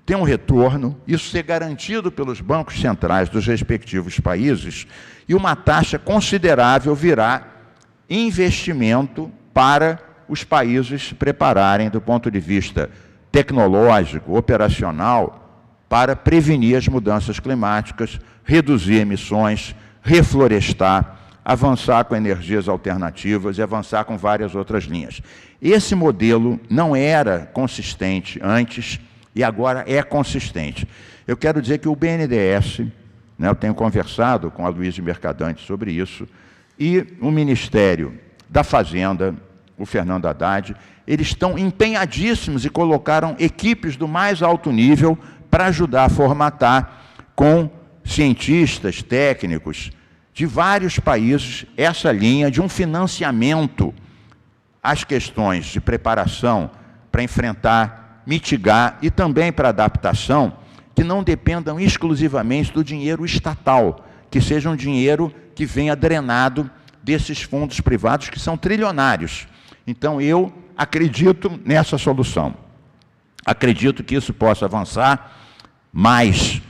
ter um retorno, isso ser garantido pelos bancos centrais dos respectivos países, e uma taxa considerável virá investimento para os países se prepararem do ponto de vista tecnológico, operacional, para prevenir as mudanças climáticas, reduzir emissões, reflorestar, avançar com energias alternativas e avançar com várias outras linhas. Esse modelo não era consistente antes e agora é consistente. Eu quero dizer que o BNDES, né, eu tenho conversado com a Luísa Mercadante sobre isso, e o Ministério da Fazenda, o Fernando Haddad, eles estão empenhadíssimos e colocaram equipes do mais alto nível para ajudar a formatar com cientistas, técnicos de vários países essa linha de um financiamento às questões de preparação para enfrentar, mitigar e também para adaptação, que não dependam exclusivamente do dinheiro estatal, que seja um dinheiro que venha drenado desses fundos privados que são trilionários. Então, eu acredito nessa solução. Acredito que isso possa avançar mais.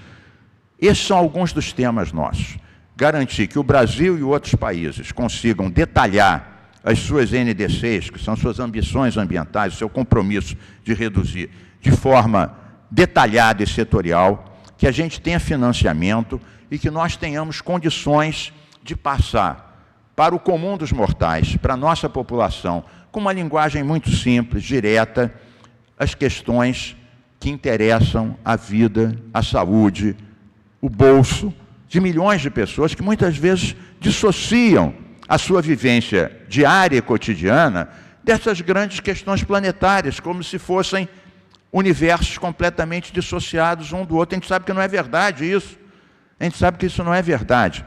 Esses são alguns dos temas nossos. Garantir que o Brasil e outros países consigam detalhar as suas NDCs, que são suas ambições ambientais, o seu compromisso de reduzir de forma detalhada e setorial, que a gente tenha financiamento e que nós tenhamos condições de passar para o comum dos mortais, para a nossa população, com uma linguagem muito simples, direta, as questões que interessam a vida, a saúde, o bolso de milhões de pessoas que muitas vezes dissociam a sua vivência diária e cotidiana dessas grandes questões planetárias, como se fossem universos completamente dissociados um do outro. A gente sabe que não é verdade isso. A gente sabe que isso não é verdade.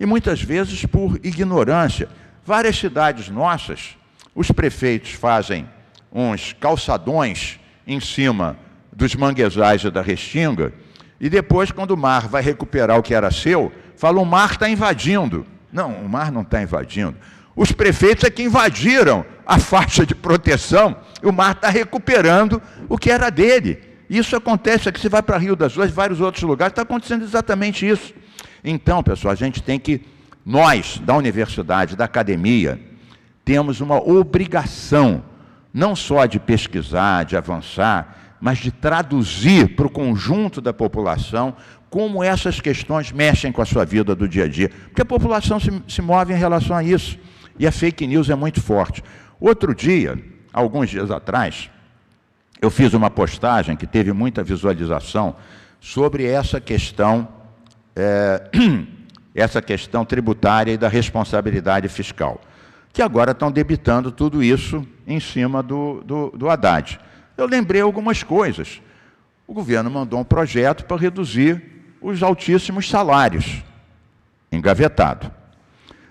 E muitas vezes por ignorância. Várias cidades nossas, os prefeitos fazem uns calçadões em cima dos manguezais e da restinga, e depois, quando o mar vai recuperar o que era seu, fala: o mar está invadindo. Não, o mar não está invadindo. Os prefeitos é que invadiram a faixa de proteção, e o mar está recuperando o que era dele. Isso acontece aqui, você vai para Rio das Ostras, vários outros lugares, está acontecendo exatamente isso. Então, pessoal, a gente tem que, nós, da universidade, da academia, temos uma obrigação, não só de pesquisar, de avançar, mas de traduzir para o conjunto da população como essas questões mexem com a sua vida do dia a dia. Porque a população se move em relação a isso. E a fake news é muito forte. Outro dia, alguns dias atrás, eu fiz uma postagem que teve muita visualização sobre essa questão tributária e da responsabilidade fiscal, que agora estão debitando tudo isso em cima do Haddad. Eu lembrei algumas coisas. O governo mandou um projeto para reduzir os altíssimos salários, engavetado.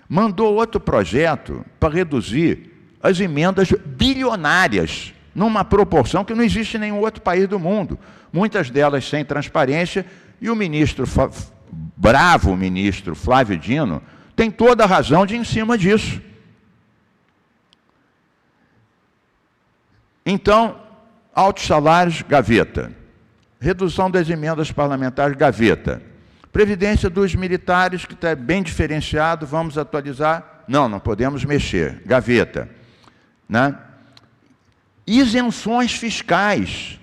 Mandou outro projeto para reduzir as emendas bilionárias, numa proporção que não existe em nenhum outro país do mundo. Muitas delas sem transparência, e o ministro, bravo ministro Flávio Dino, tem toda a razão de ir em cima disso. Então, altos salários, gaveta. Redução das emendas parlamentares, gaveta. Previdência dos militares, que está bem diferenciado, vamos atualizar? Não, não podemos mexer, gaveta. Né? Isenções fiscais,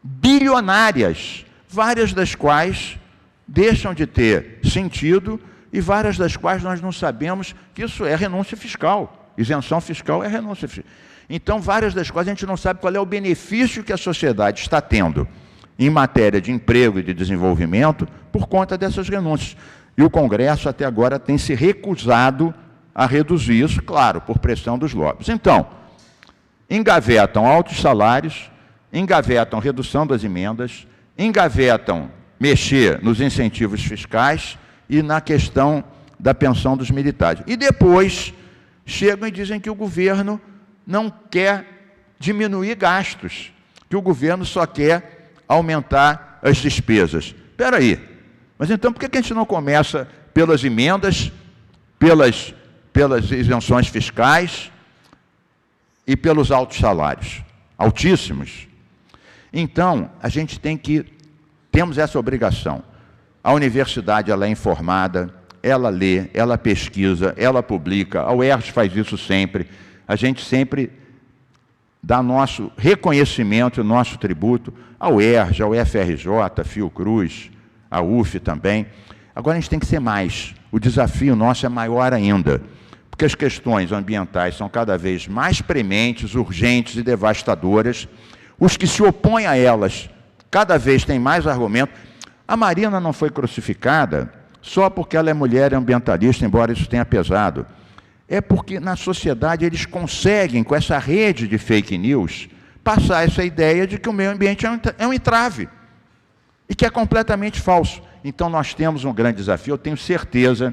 bilionárias, várias das quais deixam de ter sentido e várias das quais nós não sabemos que isso é renúncia fiscal. Isenção fiscal é renúncia fiscal. Então, várias das quais a gente não sabe qual é o benefício que a sociedade está tendo em matéria de emprego e de desenvolvimento por conta dessas renúncias. E o Congresso, até agora, tem se recusado a reduzir isso, claro, por pressão dos lobbies. Então, engavetam altos salários, engavetam redução das emendas, engavetam mexer nos incentivos fiscais e na questão da pensão dos militares. E depois chegam e dizem que o governo não quer diminuir gastos, que o governo só quer aumentar as despesas. Espera aí, mas então por que a gente não começa pelas emendas, pelas isenções fiscais e pelos altos salários? Altíssimos. Então, a gente temos essa obrigação. A universidade, ela é informada, ela lê, ela pesquisa, ela publica, a UERJ faz isso sempre, a gente sempre dá nosso reconhecimento, nosso tributo à UERJ, ao UFRJ, a Fiocruz, a UF também. Agora a gente tem que ser mais. O desafio nosso é maior ainda, porque as questões ambientais são cada vez mais prementes, urgentes e devastadoras. Os que se opõem a elas cada vez têm mais argumentos. A Marina não foi crucificada só porque ela é mulher ambientalista, embora isso tenha pesado. É porque na sociedade eles conseguem, com essa rede de fake news, passar essa ideia de que o meio ambiente é um entrave, e que é completamente falso. Então nós temos um grande desafio, eu tenho certeza,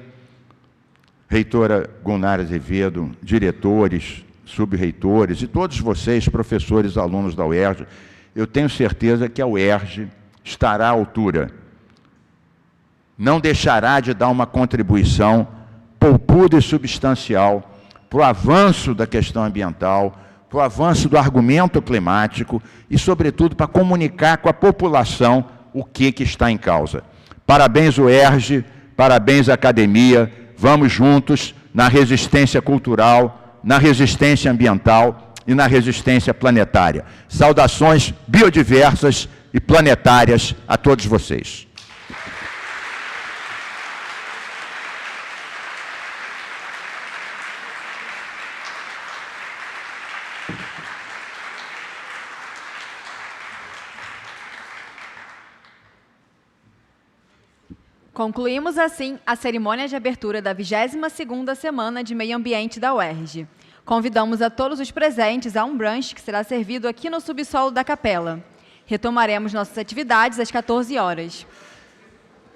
reitora Gunara Azevedo, diretores, subreitores, e todos vocês, professores, alunos da UERJ, eu tenho certeza que a UERJ estará à altura, não deixará de dar uma contribuição poupuda e substancial para o avanço da questão ambiental, para o avanço do argumento climático e, sobretudo, para comunicar com a população o que está em causa. Parabéns, UERJ, parabéns, academia. Vamos juntos na resistência cultural, na resistência ambiental e na resistência planetária. Saudações biodiversas e planetárias a todos vocês. Concluímos assim a cerimônia de abertura da 22ª Semana de Meio Ambiente da UERJ. Convidamos a todos os presentes a um brunch que será servido aqui no subsolo da capela. Retomaremos nossas atividades às 14 horas.